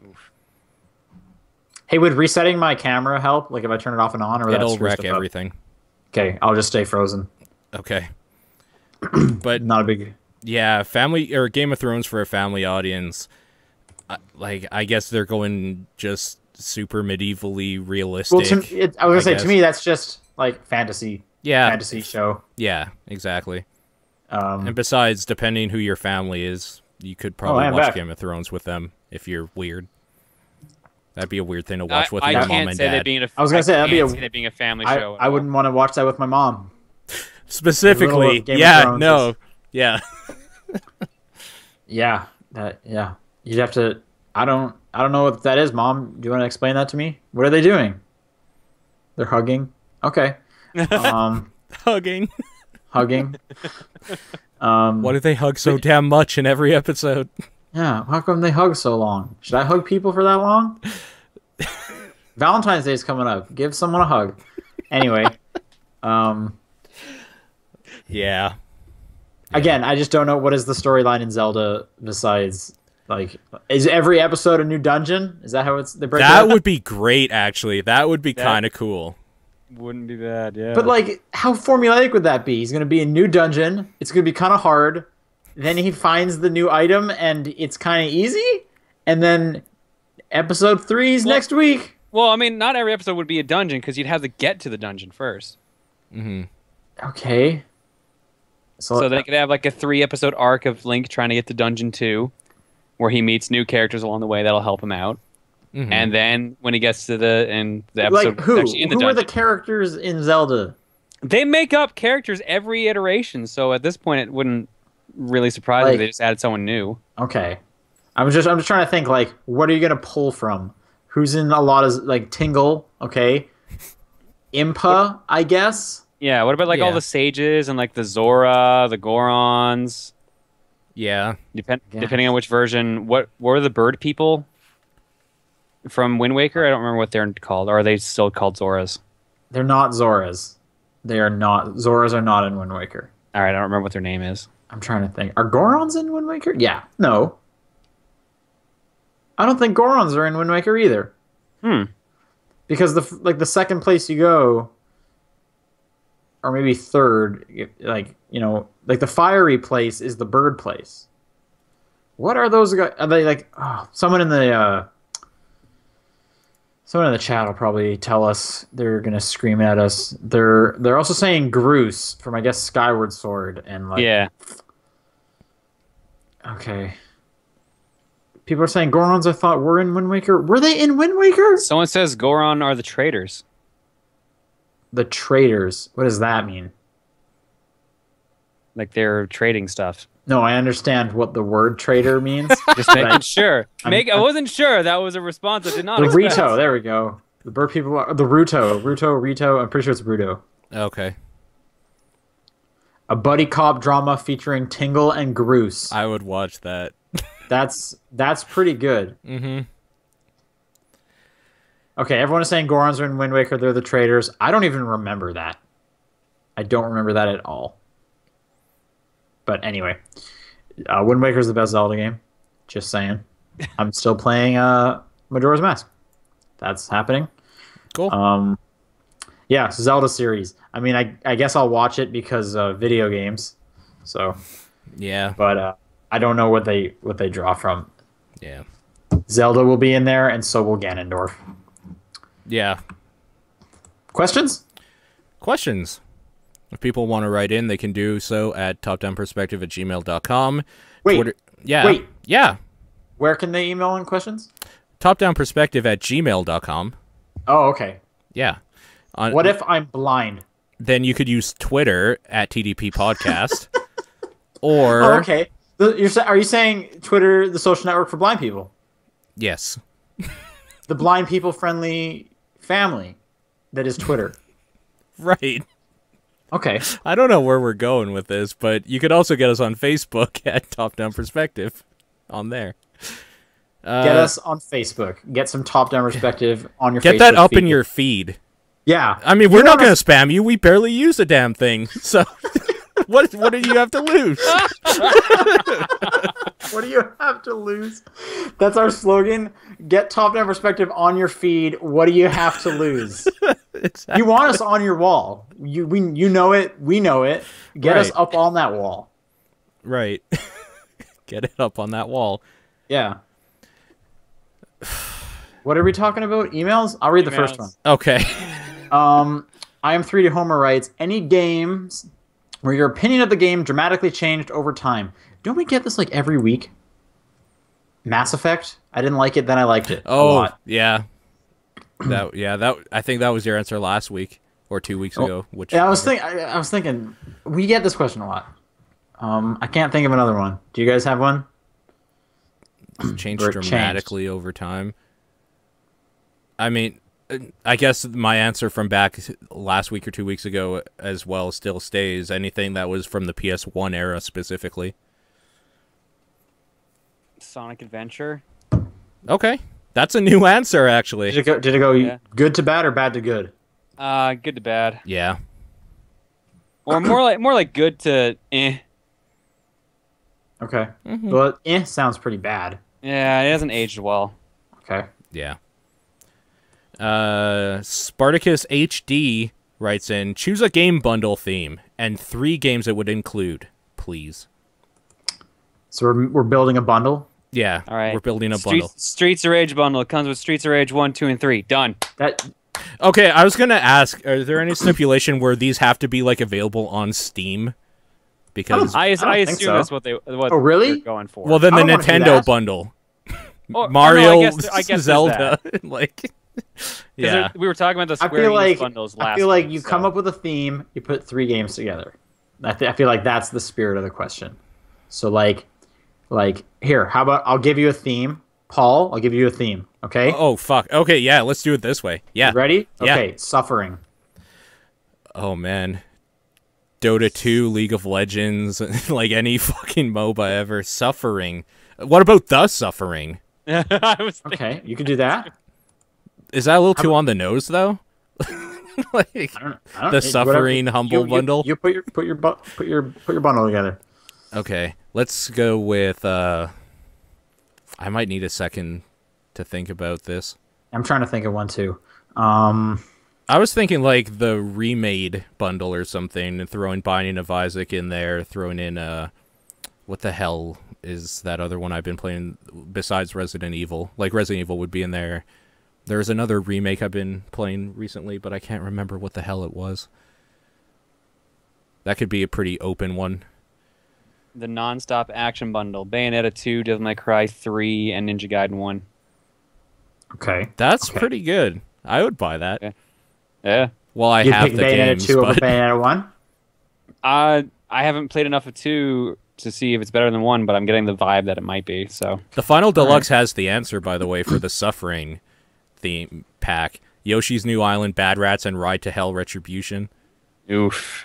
Hey, would resetting my camera help? Like if I turn it off and on, or that It'll screws wreck stuff up? everything. Okay, I'll just stay frozen. Okay. But Not a big. yeah, family or Game of Thrones for a family audience. Like I guess they're going just super medievally realistic. Well, I was gonna say guess. to me that's just like fantasy. Yeah. Fantasy show. Yeah, exactly. Um, And besides, depending who your family is, you could probably I'm watch back. Game of Thrones with them if you're weird. That'd be a weird thing to watch with I your can't mom and say that dad. being a. I was gonna say, that'd be can't a- see that being a family show. I wouldn't want to watch that with my mom. Specifically, Game of yeah, Thrones no, yeah. Yeah, yeah. You'd have to. I don't know what that is, Mom. Do you want to explain that to me? What are they doing? They're hugging. Okay. Hugging. Hugging. Why do they hug so damn much in every episode? Yeah. How come they hug so long? Should I hug people for that long? Valentine's Day is coming up. Give someone a hug. Anyway. Yeah. Again, I just don't know what is the storyline in Zelda besides like is every episode a new dungeon? Is that how they break it That up? would be great, actually. That would be kind of cool. Wouldn't be bad, yeah. But like, how formulaic would that be? He's gonna be a new dungeon. It's gonna be kind of hard. Then he finds the new item, and it's kind of easy. And then episode 3 is next week. well, I mean, not every episode would be a dungeon because you'd have to get to the dungeon first. Okay. So they could have like a 3-episode arc of Link trying to get to Dungeon 2, where he meets new characters along the way that'll help him out. And then when he gets to the episode, like who? actually in the Who are the dungeon, characters in Zelda? they make up characters every iteration. So at this point, it wouldn't really surprise me if they just added someone new. Okay. I'm just trying to think like, what are you gonna pull from? Who's in a lot of like Tingle? Okay. Impa, I guess. Yeah. What about like all Yeah. the sages and like the Zora, the Gorons? Yeah. Depending on which version, what were the bird people from Wind Waker? I don't remember what they're called. Or are they still called Zoras? They're not Zoras. They are not. Zoras are not in Wind Waker. All right, I don't remember what their name is. I'm trying to think. Are Gorons in Wind Waker? Yeah. No. I don't think Gorons are in Wind Waker either. Because the second place you go, or maybe third, like the fiery place is the bird place. What are those guys? Are they like? Oh, someone in the chat will probably tell us. They're gonna scream at us. They're also saying Groose from I guess Skyward Sword and like Yeah. Okay. People are saying Gorons. I thought were in Wind Waker. Were they in Wind Waker? Someone says Goron are the traitors. The traders. What does that mean? Like they're trading stuff. No, I understand what the word trader means. Just making sure. I wasn't sure. That was a response I did not The expect. Rito. There we go. The bird people. The Rito. I'm pretty sure it's Ruto. Okay. A buddy cop drama featuring Tingle and Groose. I would watch that. That's pretty good. Okay, everyone is saying Gorons are in Wind Waker. They're the traders. I don't even remember that. I don't remember that at all. But anyway, Wind Waker is the best Zelda game. Just saying. I'm still playing Majora's Mask. That's happening. Cool. Yeah, Zelda series. I mean, I guess I'll watch it because video games. So, yeah. but I don't know what they draw from. Yeah. Zelda will be in there, and so will Ganondorf. Yeah. Questions? Questions. If people want to write in, they can do so at topdownperspective@gmail.com. Wait. Twitter, yeah. Wait. Yeah. Where can they email in questions? Topdownperspective@gmail.com. Oh, okay. Yeah. What if I'm blind? Then you could use Twitter at TDP Podcast. Or Oh, okay. Are you saying Twitter, the social network for blind people? yes. The blind people friendly family that is Twitter. Right. Okay. I don't know where we're going with this, but you could also get us on Facebook at Top Down Perspective on there. Get us on Facebook. Get some top-down perspective on your Facebook Get that up feed. in your feed. Yeah. I mean, we're not going to spam you. We barely use the damn thing. So What do you have to lose? What do you have to lose? That's our slogan. Get top-down perspective on your feed. What do you have to lose? Exactly. You want us on your wall. You know it. We know it. Get us Right. up on that wall. Right. Get it up on that wall. Yeah. What are we talking about? Emails? I'll read the first one. Okay. I am 3D Homer writes, any games where your opinion of the game dramatically changed over time. Don't we get this like every week? Mass Effect? I didn't like it, then I liked it. A lot. Yeah. That I think that was your answer last week or 2 weeks ago. Which Yeah, I was thinking we get this question a lot. I can't think of another one. Do you guys have one? changed Or it dramatically over time. I mean, I guess my answer from back last week or 2 weeks ago as well still stays. Anything that was from the PS1 era specifically. Sonic Adventure. Okay. That's a new answer, actually. Did it go good to bad or bad to good? Good to bad. Yeah. Or more like good to eh. Okay. Well, sounds pretty bad. Yeah, it hasn't aged well. Okay. Yeah. Spartacus HD writes in, choose a game bundle theme and 3 games it would include, please. So we're building a bundle. Yeah. All right. We're building a bundle. Streets of Rage bundle. It comes with Streets of Rage 1, 2, and 3. Done. Okay, I was gonna ask, are there any stipulation where these have to be like available on Steam? Because I think assume so. that's what really? they're going for. well, then I the don't wanna do Nintendo that. bundle, Oh, Mario, no, I guess there's Zelda, like, yeah. we were talking about the I Square feel Enix like bundles last I feel like week, you so. come up with a theme, you put 3 games together. I feel like that's the spirit of the question. So like here, how about I'll give you a theme, Paul. I'll give you a theme. Okay. Oh fuck. Okay, yeah. Let's do it this way. Yeah. Ready? Yeah. Okay. Suffering. Oh man. Dota 2, League of Legends, like any fucking MOBA ever. Suffering. What about The Suffering? I was thinking, Okay, you could do that. Is that a little too on the nose though? Like I don't the whatever. Suffering Humble bundle. You put your bundle together. Okay, let's go with. I might need a second to think about this. I'm trying to think of one too. I was thinking like the remade bundle or something, and throwing Binding of Isaac in there, throwing in what the hell is that other one I've been playing besides Resident Evil? Like Resident Evil would be in there. There's another remake I've been playing recently, but I can't remember what the hell it was. That could be a pretty open one. the non-stop action bundle: Bayonetta 2, Devil May Cry 3, and Ninja Gaiden 1. Okay. That's Okay. pretty good. I would buy that. Yeah. Well, I You have pick the Bayonetta games, 2 over but Bayonetta 1? I haven't played enough of 2 to see if it's better than 1, but I'm getting the vibe that it might be. So the Final Deluxe has the answer, by the way, for the Suffering theme pack. Yoshi's New Island, Bad Rats, and Ride to Hell Retribution. oof.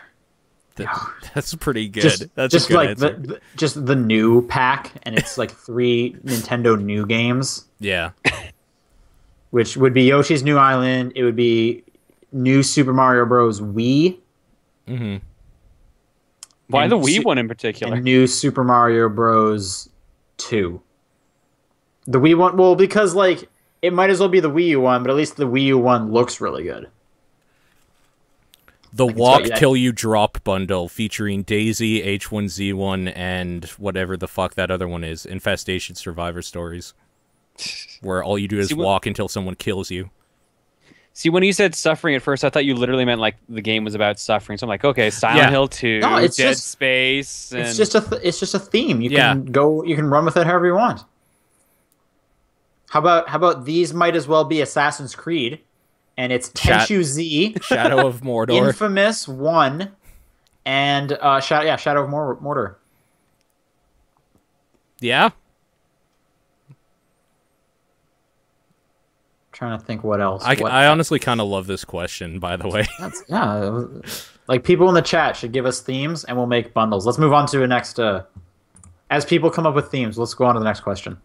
That's pretty good. That's just a good like answer. just the new pack, and it's like 3 Nintendo new games, Yeah. which would be Yoshi's New Island. It would be New Super Mario Bros. Wii. Mm-hmm. Why And the Wii one in particular? And New Super Mario Bros. 2. The Wii one, well, because like it might as well be the Wii U one, but at least the Wii U one looks really good. The can Walk tell you that- Till You Drop bundle featuring Daisy, H1Z1, and whatever the fuck that other one is, Infestation Survivor Stories, where all you do is See, what- walk until someone kills you. See, when you said suffering at first, I thought you literally meant like the game was about suffering. So I'm like, okay, Silent Yeah. Hill 2, No, it's Dead just- Space. And... It's just a theme. You Yeah. can you can run with it however you want. How about these might as well be Assassin's Creed, and it's Tenchu Z, Shadow of Mordor. Infamous 1, and Shadow of Mordor. Yeah? Trying to think what else. I honestly kind of love this question, by the way. Like people in the chat should give us themes, and we'll make bundles. Let's move on to the next. As people come up with themes, let's go on to the next question.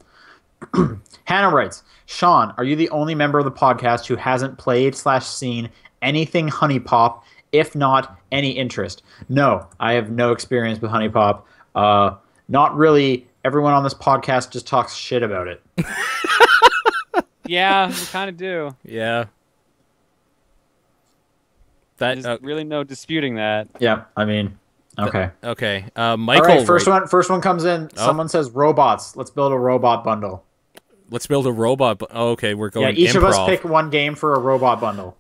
Hannah writes, Sean, are you the only member of the podcast who hasn't played/seen anything Honey Pop, If not, any interest? No, I have no experience with Honey Pop. Not really. Everyone on this podcast just talks shit about it. Yeah, we kind of do. Yeah. There's really no disputing that. Yeah, I mean, okay. Okay. All Michael. right, first one comes in. Oh. Someone says robots. Let's build a robot bundle. Let's build a robot. Oh, okay, we're going. Yeah, each improv. of us pick one game for a robot bundle.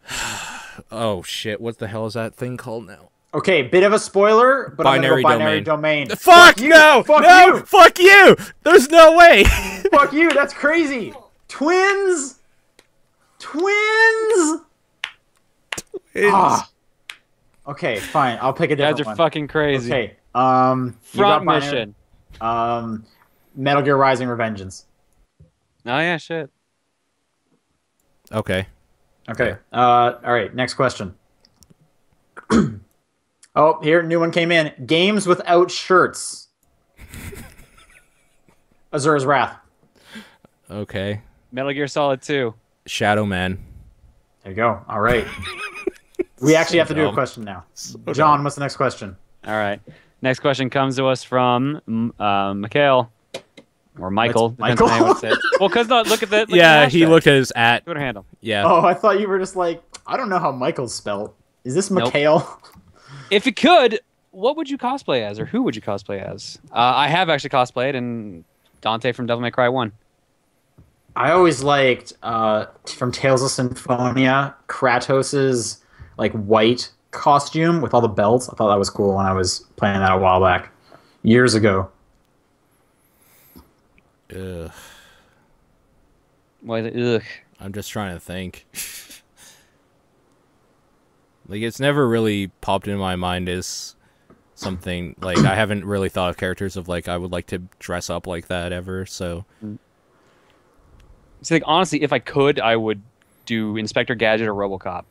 Oh shit! What the hell is that thing called now? Okay, bit of a spoiler, but Binary I'm gonna go binary domain. Fuck you! no! Fuck no! you! Fuck you! There's no way! Fuck you! That's crazy. Twins. Twins. Ah. Okay, fine. I'll pick a You guys different are one. fucking crazy. Okay. You Front got binary. mission. Metal Gear Rising: Revengeance. Oh yeah, shit. Okay. Okay. All right. Next question. Oh, here, new one came in. Games without shirts. Azura's Wrath. Okay. Metal Gear Solid 2. Shadow Man. There you go. All right. We actually have to do a dumb. question now. So John, dumb. what's the next question? All right. Next question comes to us from Mikhail. Or Michael. What's Depends on how you Michael? want to say it. Well, because look at the Yeah, the he hashtag. looked at his at. Twitter handle. Yeah. Oh, I thought you were just like, I don't know how Michael's spelled. Is this Nope. Mikhail? If you could, what would you cosplay as, or who would you cosplay as? I have actually cosplayed in Dante from Devil May Cry 1. I always liked from Tales of Symphonia, Kratos's like white costume with all the belts. I thought that was cool when I was playing that a while back, years ago. Ugh. Why the ugh? I'm just trying to think. Like, it's never really popped in my mind as something, like, I haven't really thought of characters of, like, I would like to dress up like that ever, so. So, like, honestly, if I could, I would do Inspector Gadget or RoboCop.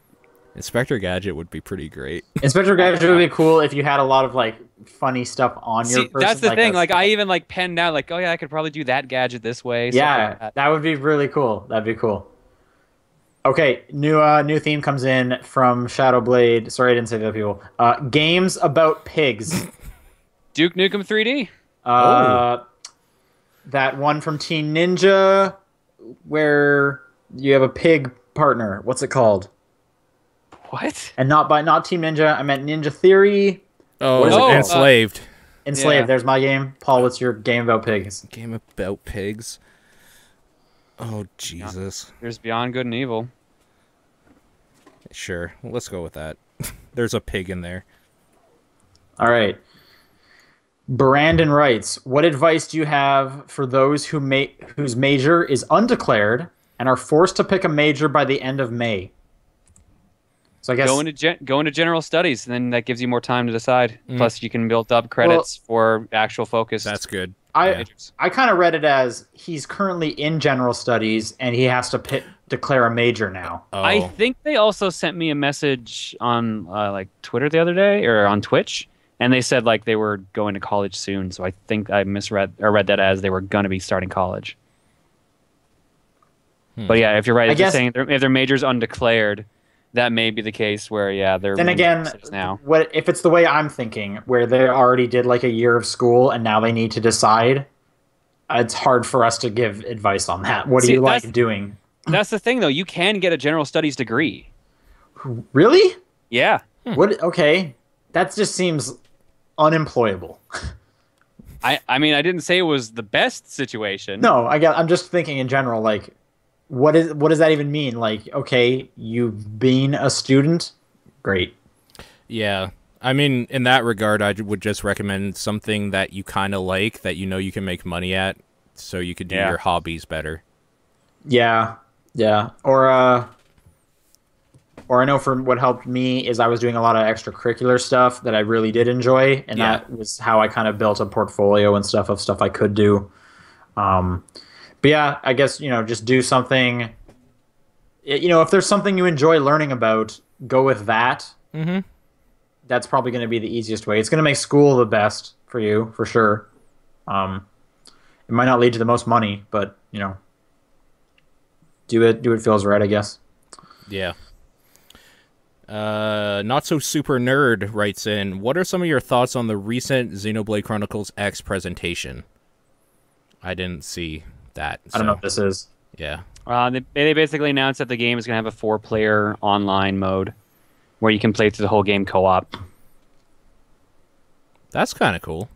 Inspector Gadget would be pretty great. Inspector Gadget would be cool if you had a lot of like funny stuff on your See, person. that's the thing. a- Like, I even like penned out, like, oh yeah, I could probably do that gadget this way. stuff yeah, like that. that would be really cool. That'd be cool. Okay, new theme comes in from Shadowblade. Sorry, I didn't say that, people. Games about pigs. Duke Nukem 3D. That one from Teen Ninja, where you have a pig partner. What's it called? What? And not Team Ninja. I meant Ninja Theory. Oh, What is it called? Enslaved. Enslaved. Yeah. There's my game. Paul, what's your game about pigs? Game about pigs. Oh, Jesus. There's Beyond Good and Evil. Sure, let's go with that. There's a pig in there. All right. Brandon writes, what advice do you have for those whose major is undeclared and are forced to pick a major by the end of May? So I guess Go into general studies, and then that gives you more time to decide. Plus, you can build up credits for actual focus. That's good. I kind of read it as he's currently in general studies and he has to declare a major now. Oh. I think they also sent me a message on like Twitter the other day, or on Twitch, and they said like they were going to college soon. So I think I misread or read that as they were going to be starting college. But yeah, if you're right, if you're saying if their major's undeclared, that may be the case where they're Then again, now. what if it's the way I'm thinking, where they already did like a year of school and now they need to decide? It's hard for us to give advice on that. What do you like doing? That's the thing, though. You can get a general studies degree. Really? Yeah. What? Okay, that just seems unemployable. I mean, I didn't say it was the best situation. No, I'm just thinking in general, like, what does that even mean? Like, okay, you've been a student, great. Yeah. I mean, in that regard, I would just recommend something that you kind of like, that you know you can make money at, so you could do your hobbies better. Yeah. Or I know for what helped me is I was doing a lot of extracurricular stuff that I really did enjoy, and that was how I kind of built a portfolio and stuff of stuff I could do. But yeah, I guess, just do something. If there's something you enjoy learning about, go with that. Mm-hmm. That's probably going to be the easiest way. It's going to make school the best for you, for sure. It might not lead to the most money, but, do it feels right, I guess. Yeah. Not So Super Nerd writes in, what are some of your thoughts on the recent Xenoblade Chronicles X presentation? I didn't see that. I don't know what this is. Yeah. They basically announced that the game is going to have a 4-player online mode where you can play through the whole game co-op. That's kind of cool.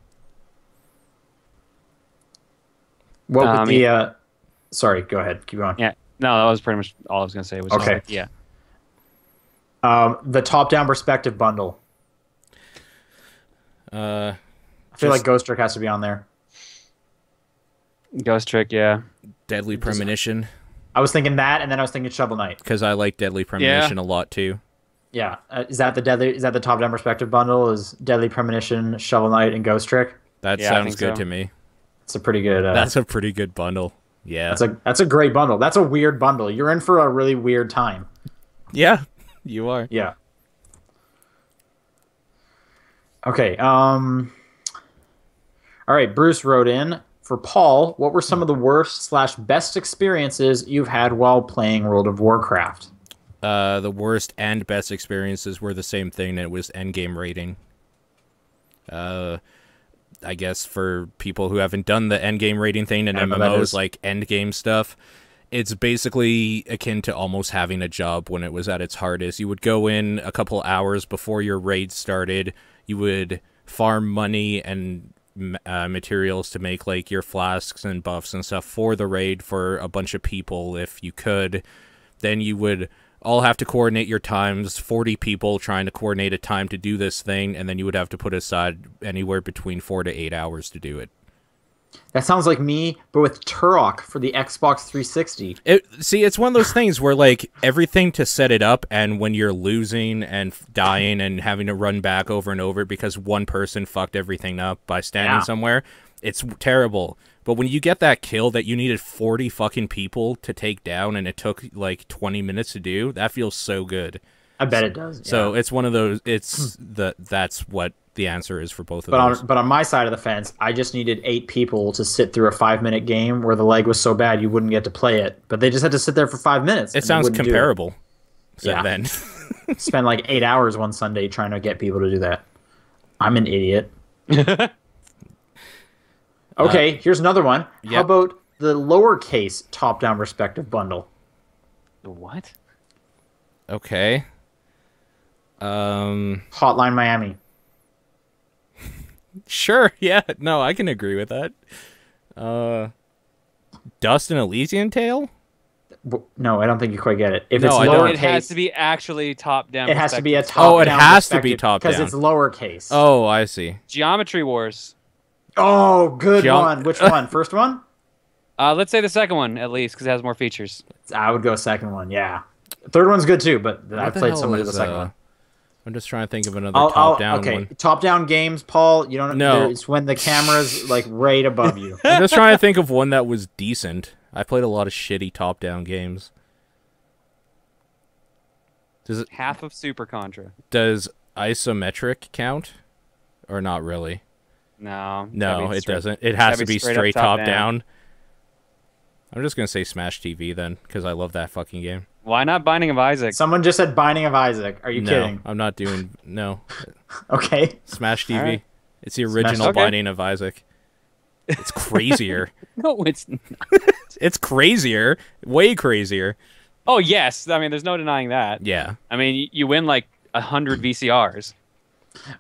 What would the... Sorry, go ahead. Keep going. Yeah. No, that was pretty much all I was going to say. Was okay. Yeah. The top-down perspective bundle. I feel like Ghost Trick has to be on there. Ghost Trick, yeah. Deadly Premonition. I was thinking that, and then I was thinking Shovel Knight. Because I like Deadly Premonition a lot, too. Yeah. Is that the top-down perspective bundle? Is Deadly Premonition, Shovel Knight, and Ghost Trick? That sounds good to me. It's a pretty good... that's a pretty good bundle. Yeah. That's a great bundle. That's a weird bundle. You're in for a really weird time. Yeah, you are. Yeah. Okay. All right, Bruce wrote in, for Paul, what were some of the worst/best experiences you've had while playing World of Warcraft? The worst and best experiences were the same thing, and it was endgame rating. I guess for people who haven't done the endgame rating thing in MMOs, like endgame stuff, it's basically akin to almost having a job when it was at its hardest. You would go in a couple hours before your raid started. You would farm money and materials to make like your flasks and buffs and stuff for the raid for a bunch of people if you could. Then you would all have to coordinate your times, 40 people trying to coordinate a time to do this thing, and then you would have to put aside anywhere between 4 to 8 hours to do it. That sounds like me, but with Turok for the Xbox 360. See, it's one of those things where, like, everything to set it up, and when you're losing and dying and having to run back over and over because one person fucked everything up by standing somewhere, it's terrible. But when you get that kill that you needed 40 fucking people to take down and it took, like, 20 minutes to do, that feels so good. I bet it does. So it's one of those, that's what the answer is for both of those. But on my side of the fence, I just needed 8 people to sit through a 5-minute game where the lag was so bad you wouldn't get to play it. But they just had to sit there for 5 minutes. It sounds comparable. Then. Spend like 8 hours one Sunday trying to get people to do that. I'm an idiot. Okay, here's another one. Yep. How about the lowercase top-down perspective bundle? The what? Okay. Hotline Miami. Sure, yeah. No, I can agree with that. Dust and Elysian Tale? No, I don't think you quite get it. If No, it's I don't. lowercase, It has to be actually top-down. it has to be a perspective. top-down. Oh, it has to be top-down. because it's lowercase. Oh, I see. Geometry Wars. Oh, good one. Which one? First one? Let's say the second one, at least, because it has more features. I would go second one. Yeah, third one's good too, but I What the played hell so much of is, the second one. I'm just trying to think of another top-down okay. one. Top-down games, Paul. You don't No. It's when the camera's like right above you. I'm just trying to think of one that was decent. I played a lot of shitty top-down games. Half of Super Contra. Does isometric count? Or not really? No. No, it doesn't. It has to be straight top-down. I'm just going to say Smash TV then, because I love that fucking game. Why not Binding of Isaac? Someone just said Binding of Isaac. Are you kidding? No, I'm not doing... No. Okay. Smash TV. Right. It's the original Okay. Binding of Isaac. It's crazier. No, it's not. It's crazier. Way crazier. Oh, yes. I mean, there's no denying that. Yeah. I mean, you win like 100 VCRs.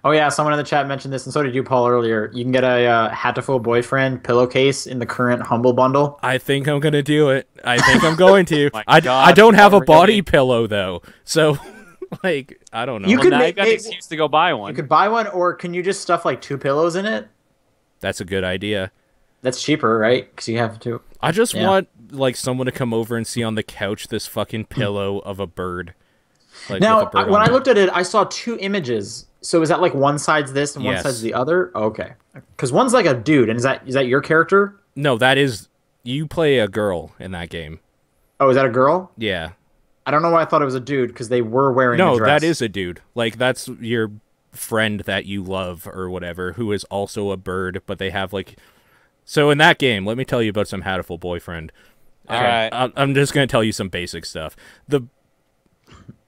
Oh yeah, someone in the chat mentioned this, and so did you, Paul, earlier. You can get a Hatoful Boyfriend pillowcase in the current Humble Bundle. I think I'm going to do it. I think I'm going to. My I God, don't have a really? body pillow, though. So, like, I don't know. You Well, could now make you got an excuse to go buy one. You could buy one, or can you just stuff like 2 pillows in it? That's a good idea. That's cheaper, right? Because you have to. I just want, like, someone to come over and see on the couch this fucking pillow of a bird. Like, Now, with a bird when on I it. looked at it, I saw 2 images. So is that like one side's this and one Yes. side's the other? Oh, okay. Because one's like a dude, and is that your character? No, that is... You play a girl in that game. Oh, is that a girl? Yeah. I don't know why I thought it was a dude, because they were wearing a No, dress. that is a dude. Like, that's your friend that you love or whatever, who is also a bird, but they have, like... So in that game, let me tell you about some Hatoful Boyfriend. All right. I'm just going to tell you some basic stuff.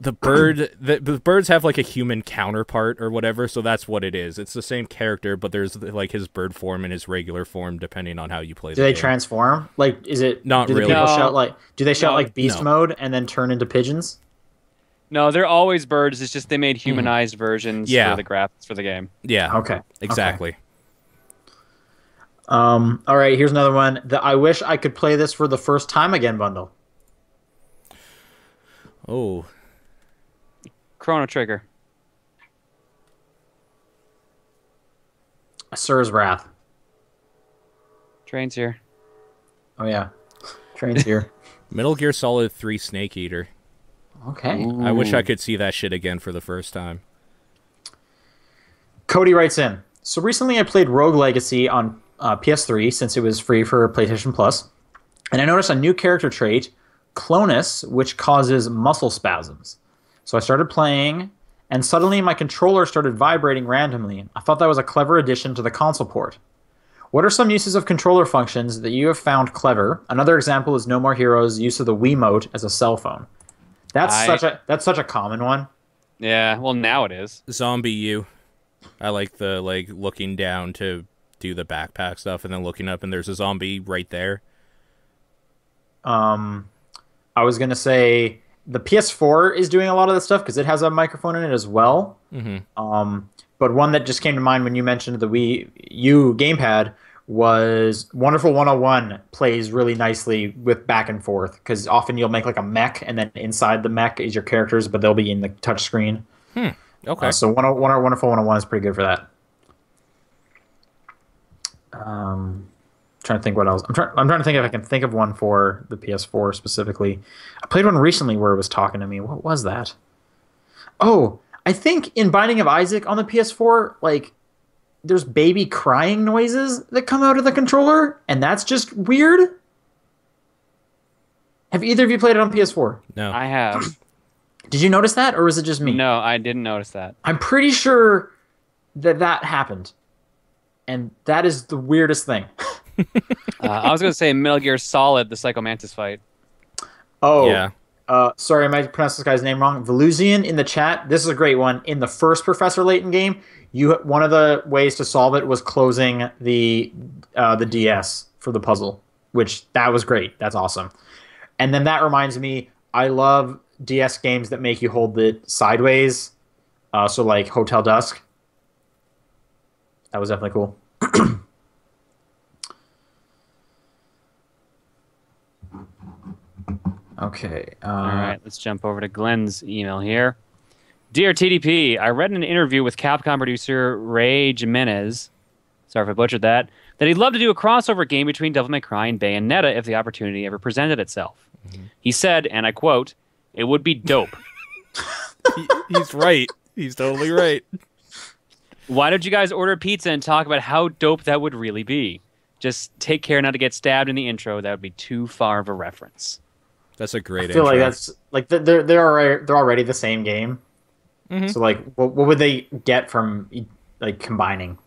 The birds have like a human counterpart or whatever, so that's what it is. It's the same character, but there's like his bird form and his regular form depending on how you play. Do they transform? Like, is it not do really? People No. shout like? Do they shout No. like beast mode and then turn into pigeons? No, they're always birds. It's just they made humanized versions Yeah. for the graphics for the game. Yeah. Okay. Exactly. All right. Here's another one. I wish I could play this for the first time again bundle. Oh. Chrono Trigger. Asura's Wrath. Train's here. Oh yeah, train's here. Metal Gear Solid 3 Snake Eater. Okay. I wish I could see that shit again for the first time. Cody writes in. So recently I played Rogue Legacy on PS3 since it was free for PlayStation Plus, and I noticed a new character trait, Clonus, which causes muscle spasms. So I started playing, and suddenly my controller started vibrating randomly. I thought that was a clever addition to the console port. What are some uses of controller functions that you have found clever? Another example is No More Heroes' use of the Wiimote as a cell phone. That's such a common one. Yeah, well now it is. Zombie U. I like the looking down to do the backpack stuff and then looking up and there's a zombie right there. I was gonna say the PS4 is doing a lot of this stuff because it has a microphone in it as well. But one that just came to mind when you mentioned the Wii U gamepad was Wonderful 101 plays really nicely with back and forth because often you'll make like a mech and then inside the mech is your characters, but they'll be in the touch screen. Okay. So Wonderful 101 is pretty good for that. Trying to think what else. I'm trying to think if I can think of one for the PS4 specifically. I played one recently where it was talking to me. What was that? Oh, I think in Binding of Isaac on the PS4, like there's baby crying noises that come out of the controller, and that's just weird. Have either of you played it on PS4? No. I have. Did you notice that, or was it just me? No, I didn't notice that. I'm pretty sure that happened, and that is the weirdest thing. I was going to say Metal Gear Solid, the Psycho Mantis fight. Oh, Yeah. Sorry, I might pronounce this guy's name wrong. Velusian in the chat. This is a great one. In the first Professor Layton game, one of the ways to solve it was closing the DS for the puzzle, which that was great. That's awesome. And then that reminds me, I love DS games that make you hold it sideways. So like Hotel Dusk. That was definitely cool. Okay. All right, let's jump over to Glenn's email here. Dear TDP, I read in an interview with Capcom producer Ray Jimenez, sorry if I butchered that he'd love to do a crossover game between Devil May Cry and Bayonetta if the opportunity ever presented itself. He said, and I quote, "It would be dope." He's right. He's totally right. Why don't you guys order pizza and talk about how dope that would really be? Just take care not to get stabbed in the intro. That would be too far of a reference. That's a great I feel like intro. that's like they're already the same game. So like, what would they get from like combining?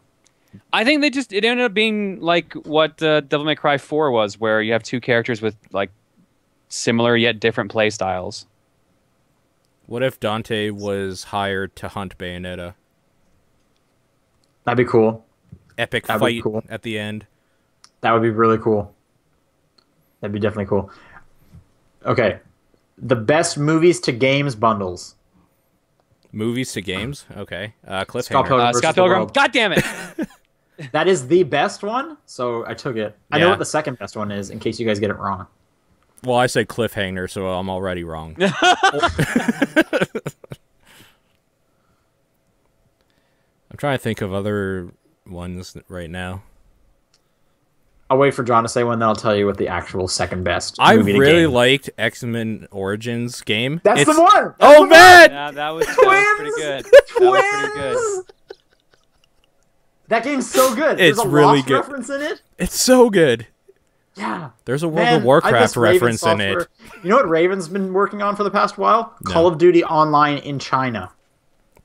I think it ended up being like what Devil May Cry 4 was, where you have two characters with like similar yet different play styles. What if Dante was hired to hunt Bayonetta? That'd be cool. Epic That'd be fight cool. at the end. That would be really cool. That'd be definitely cool. Okay, the best movies to games bundles. Movies to games? Okay. Cliffhanger. Scott Pilgrim versus Scott the Pilgrim. World. God damn it! That is the best one, so I took it. I know Yeah. what the second best one is, in case you guys get it wrong. Well, I said Cliffhanger, so I'm already wrong. I'm trying to think of other ones right now. I'll wait for John to say one, then I'll tell you what the actual second best I movie to really game. liked X-Men Origins game. That's the one! Oh, man! Yeah, that was pretty good. That was pretty good. That game's so good. It's There's a really Lost good. reference in it. It's so good. Yeah. There's a World Man, of I Warcraft miss Raven reference in it. software. You know what Raven's been working on for the past while? No. Call of Duty Online in China.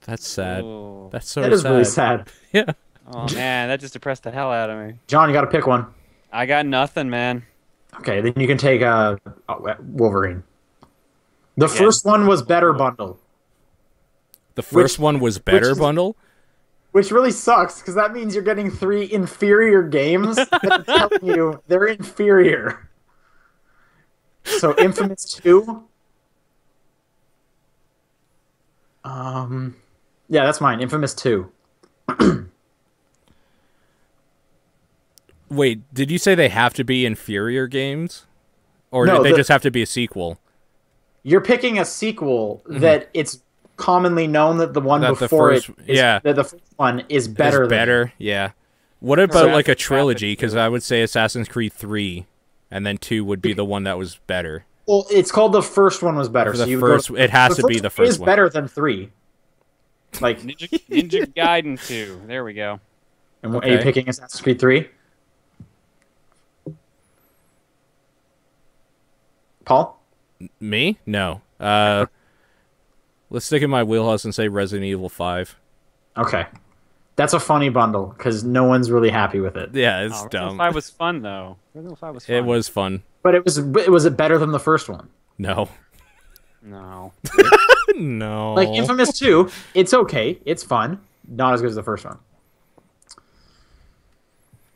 That's sad. Ooh. That's so That is sad. really sad. Yeah. Oh man, that just depressed the hell out of me. John, you got to pick one. I got nothing, man. Okay, then you can take Wolverine. The Again. first one was better bundle, The first one was better is- bundle. which really sucks because that means you're getting 3 inferior games that are telling you they're inferior. So Infamous 2. Yeah, that's mine. Infamous 2. Wait, did you say they have to be inferior games, or No, did they the- just have to be a sequel? You're picking a sequel that it's commonly known that the one That the before first- it is, yeah. that the first one is better It's than better, yeah. What about like a Assassin's trilogy? Creed Because I would say Assassin's Creed 3, and then 2 would be the one that was better. Well, it's called the first one was better. The so you would first, go it has to be the one first is one. better than 3. Like, Ninja Gaiden 2. There we go. and are you Okay. picking Assassin's Creed 3? Paul? Me? No. Let's stick in my wheelhouse and say Resident Evil 5. Okay. That's a funny bundle because no one's really happy with it. Yeah, it's Oh, Resident dumb. Evil 5 was fun though. Resident Evil 5 was fun. It was fun. But was it better than the first one? No. No. No. Like Infamous 2, it's okay. It's fun. Not as good as the first one.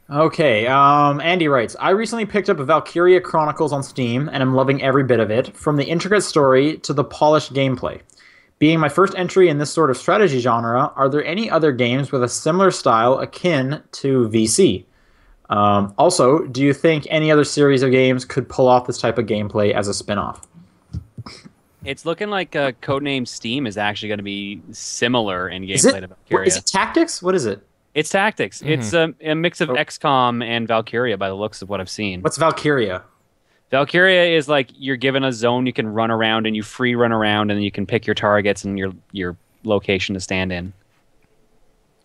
Okay, Andy writes, I recently picked up Valkyria Chronicles on Steam, and I'm loving every bit of it, from the intricate story to the polished gameplay. Being my first entry in this sort of strategy genre, are there any other games with a similar style akin to VC? Also, do you think any other series of games could pull off this type of gameplay as a spin-off? It's looking like Codename Steam is actually going to be similar in Is gameplay it, to Valkyria. is it Tactics? What is it? It's tactics. It's a mix of XCOM and Valkyria by the looks of what I've seen. What's Valkyria? Valkyria is like you're given a zone you can run around and you free run around and you can pick your targets and your location to stand in.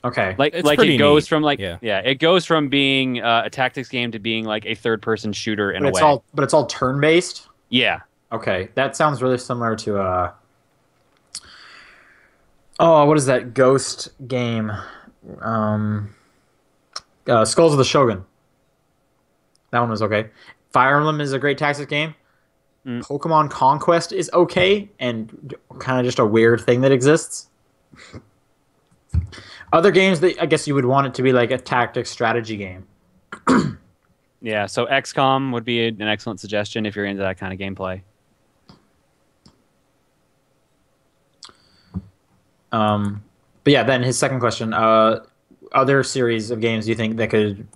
Okay. Like It's like pretty it goes neat. from like Yeah. it goes from being a tactics game to being like a third person shooter in but a it's way. but it's all turn-based? Yeah. Okay, that sounds really similar to oh, what is that ghost game? Skulls of the Shogun. That one was okay. Fire Emblem is a great tactics game. Pokemon Conquest is okay and kind of just a weird thing that exists. Other games that I guess you would want it to be like a tactics strategy game. Yeah, so XCOM would be an excellent suggestion if you're into that kind of gameplay. But yeah, then his second question, other series of games do you think that could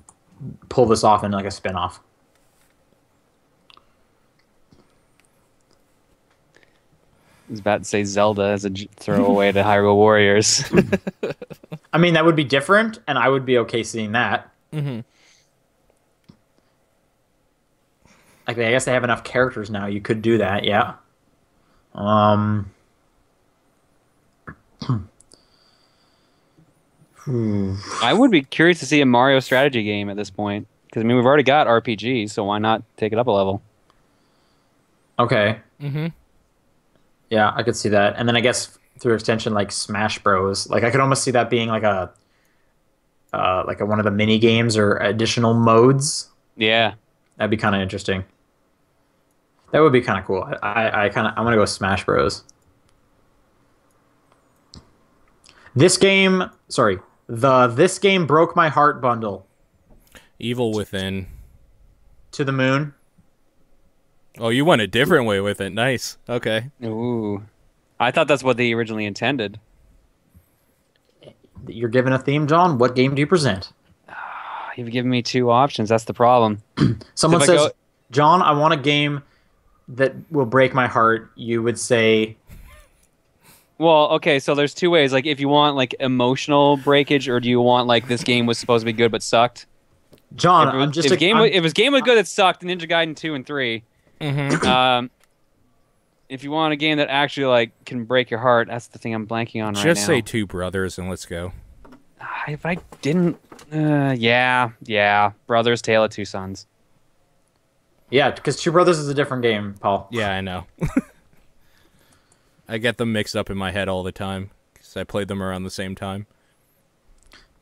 pull this off in like a spin-off? I was about to say Zelda as a throwaway to Hyrule Warriors. I mean, that would be different, and I would be okay seeing that. Mm-hmm. Like, I guess they have enough characters now. You could do that, yeah. I would be curious to see a Mario strategy game at this point. Because, I mean, we've already got RPGs, so why not take it up a level? Okay. Mm-hmm. Yeah, I could see that. And then I guess through extension, like Smash Bros. Like, I could almost see that being like a one of the mini games or additional modes. Yeah. That'd be kind of interesting. That would be kind of cool. I want to go with Smash Bros. This game broke my heart bundle Evil Within. to the moon. Oh, you went a different way with it. Nice. Okay. Ooh. I thought that's what they originally intended. You're given a theme, John. What game do you present? You've given me two options. That's the problem. Someone So if I says, go- John, I want a game that will break my heart. You would say, Well, okay, so there's two ways. Like, if you want, like, emotional breakage, or do you want, like, this game was supposed to be good but sucked? John, If it I'm was, just if a game, I'm- if his game was good, it sucked. Ninja Gaiden 2 and 3. Mm-hmm. If you want a game that actually, like, can break your heart, that's the thing I'm blanking on right now. Just say Two Brothers and let's go. If I didn't... yeah. Brothers, Tale of Two Sons. Yeah, because Two Brothers is a different game, Paul. Yeah, I know. I get them mixed up in my head all the time because I played them around the same time.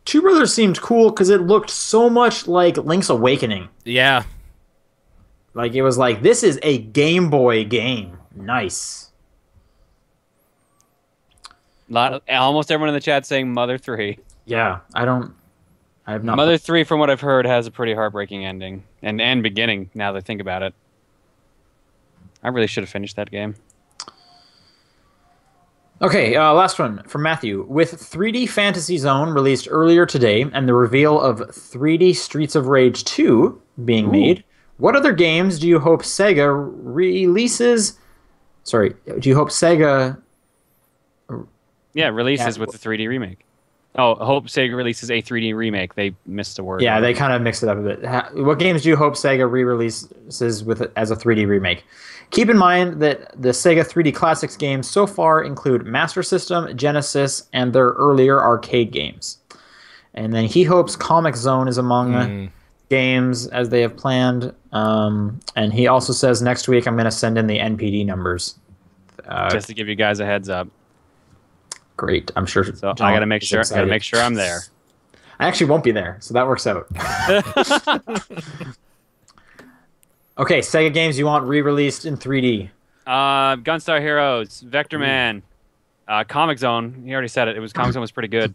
Two Brothers seemed cool because it looked so much like Link's Awakening. Yeah. Like, it was like, this is a Game Boy game. Nice. Almost everyone in the chat saying Mother 3. Yeah, I have not. Mother 3, from what I've heard, has a pretty heartbreaking ending and beginning. Now that I think about it, I really should have finished that game. Okay, last one from Matthew. With 3D Fantasy Zone released earlier today and the reveal of 3D Streets of Rage 2 being made, what other games do you hope Sega releases? Sorry, do you hope Sega... Yeah, releases with the 3D remake. Oh, I hope Sega releases a 3D remake. They missed a word. Yeah, they kind of mixed it up a bit. What games do you hope Sega re-releases as a 3D remake? Keep in mind that the Sega 3D Classics games so far include Master System, Genesis, and their earlier arcade games. And then he hopes Comic Zone is among games as they have planned. And he also says next week I'm going to send in the NPD numbers. Just to give you guys a heads up. Great, I'm sure. So I gotta make sure. Gotta make sure I'm there. I actually won't be there, so that works out. Okay, Sega games you want re-released in 3D. Gunstar Heroes, Vector Man, Comic Zone. He already said it. Comic Zone was pretty good.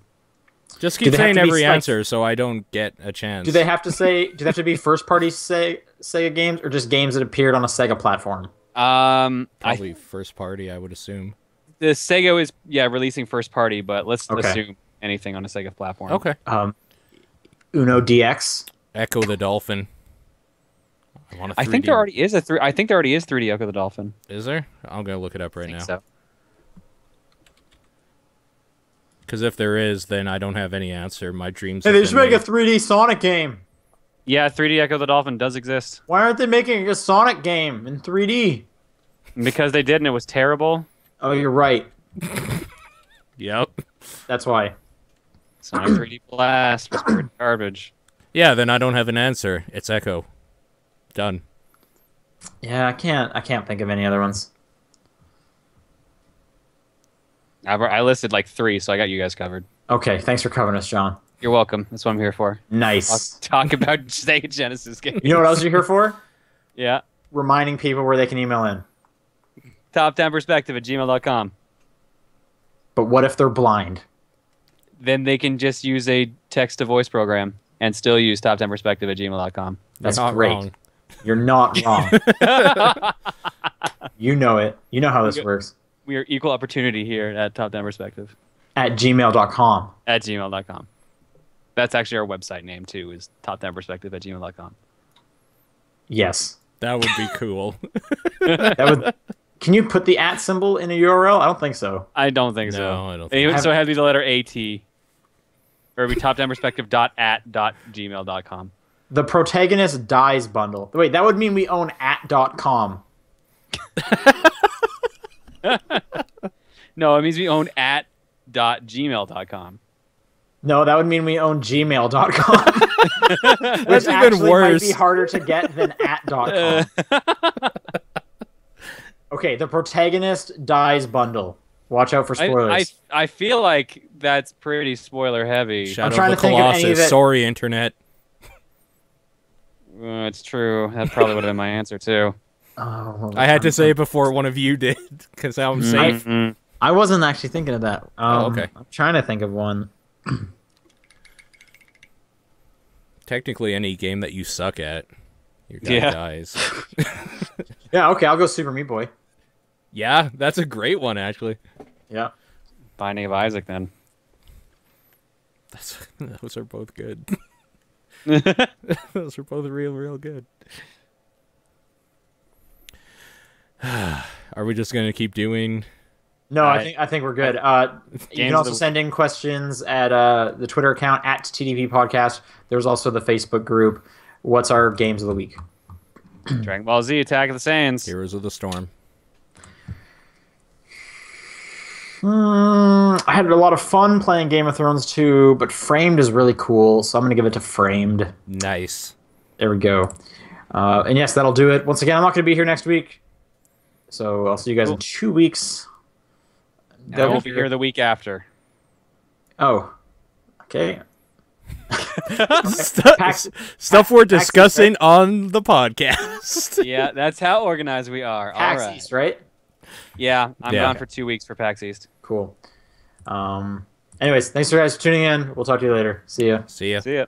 Just keep saying every answer so I don't get a chance. Do they have to be first-party Sega games or just games that appeared on a Sega platform? Probably first party, I would assume. The Sega is releasing first party, but let's assume anything on a Sega platform. Okay. Uno DX, Echo the Dolphin. I think there already is 3D Echo the Dolphin. Is there? I'm gonna look it up right now. So. Because if there is, then I don't have any answer. My dreams. Hey, they should make a 3D Sonic game. Yeah, 3D Echo the Dolphin does exist. Why aren't they making a Sonic game in 3D? Because they did, and it was terrible. Oh, you're right. Yep. That's why. Sonic 3D Blast was pretty garbage. Yeah, then I don't have an answer. It's Echo. Done. Yeah, I can't think of any other ones. I listed like 3, so I got you guys covered. Okay, thanks for covering us, John. You're welcome. That's what I'm here for. Nice. I'll talk about Sega Genesis games. You know what else you're here for? Yeah. Reminding people where they can email in. Top10perspective@gmail.com. But what if they're blind? Then they can just use a text-to-voice program and still use top10perspective@gmail.com. That's not great. Wrong. You're not wrong. You know it. You know how this works. We are equal opportunity here at Top 10 Perspective. At gmail.com. At gmail.com. That's actually our website name, too, is top10perspective@gmail.com. Yes. That would be cool. Can you put the @ symbol in a URL? I don't think so. I don't think so. No, I don't think so. It has to be the letter AT. Or it would be top10perspective.at.gmail.com. The protagonist dies bundle. Wait, that would mean we own @.com. No, it means we own @.gmail.com. No, that would mean we own gmail.com. That's which even worse. Might be harder to get than @.com. Okay, the protagonist dies bundle. Watch out for spoilers. I feel like that's pretty spoiler heavy. Shadow I'm trying of the to think of any Colossus. that- Sorry, internet. It's true. That probably would have been my answer, too. Oh, I had to say it before one of you did, because I'm safe. I wasn't actually thinking of that. Okay. I'm trying to think of one. Technically, any game that you suck at, your guy dies. Yeah, okay, I'll go Super Meat Boy. Yeah, that's a great one, actually. Yeah. Binding of Isaac, then. Those are both good. Those are both real good. Are we just gonna keep doing? No, I think we're good. You can also send in questions at the Twitter account @TDP Podcast. There's also the Facebook group. What's our games of the week? Dragon Ball Z: Attack of the Saiyans. Heroes of the Storm. I had a lot of fun playing Game of Thrones 2, but Framed is really cool, so I'm going to give it to Framed. Nice. There we go. And yes, that'll do it. Once again, I'm not going to be here next week, so I'll see you guys in 2 weeks. I won't be here the week after. Oh. Okay. Stuff we're discussing on the podcast. Yeah, that's how organized we are. PAX All right. East, right? Yeah, I'm gone for 2 weeks for PAX East. Cool. Anyways, thanks for guys for tuning in. We'll talk to you later. See ya. See ya. See ya.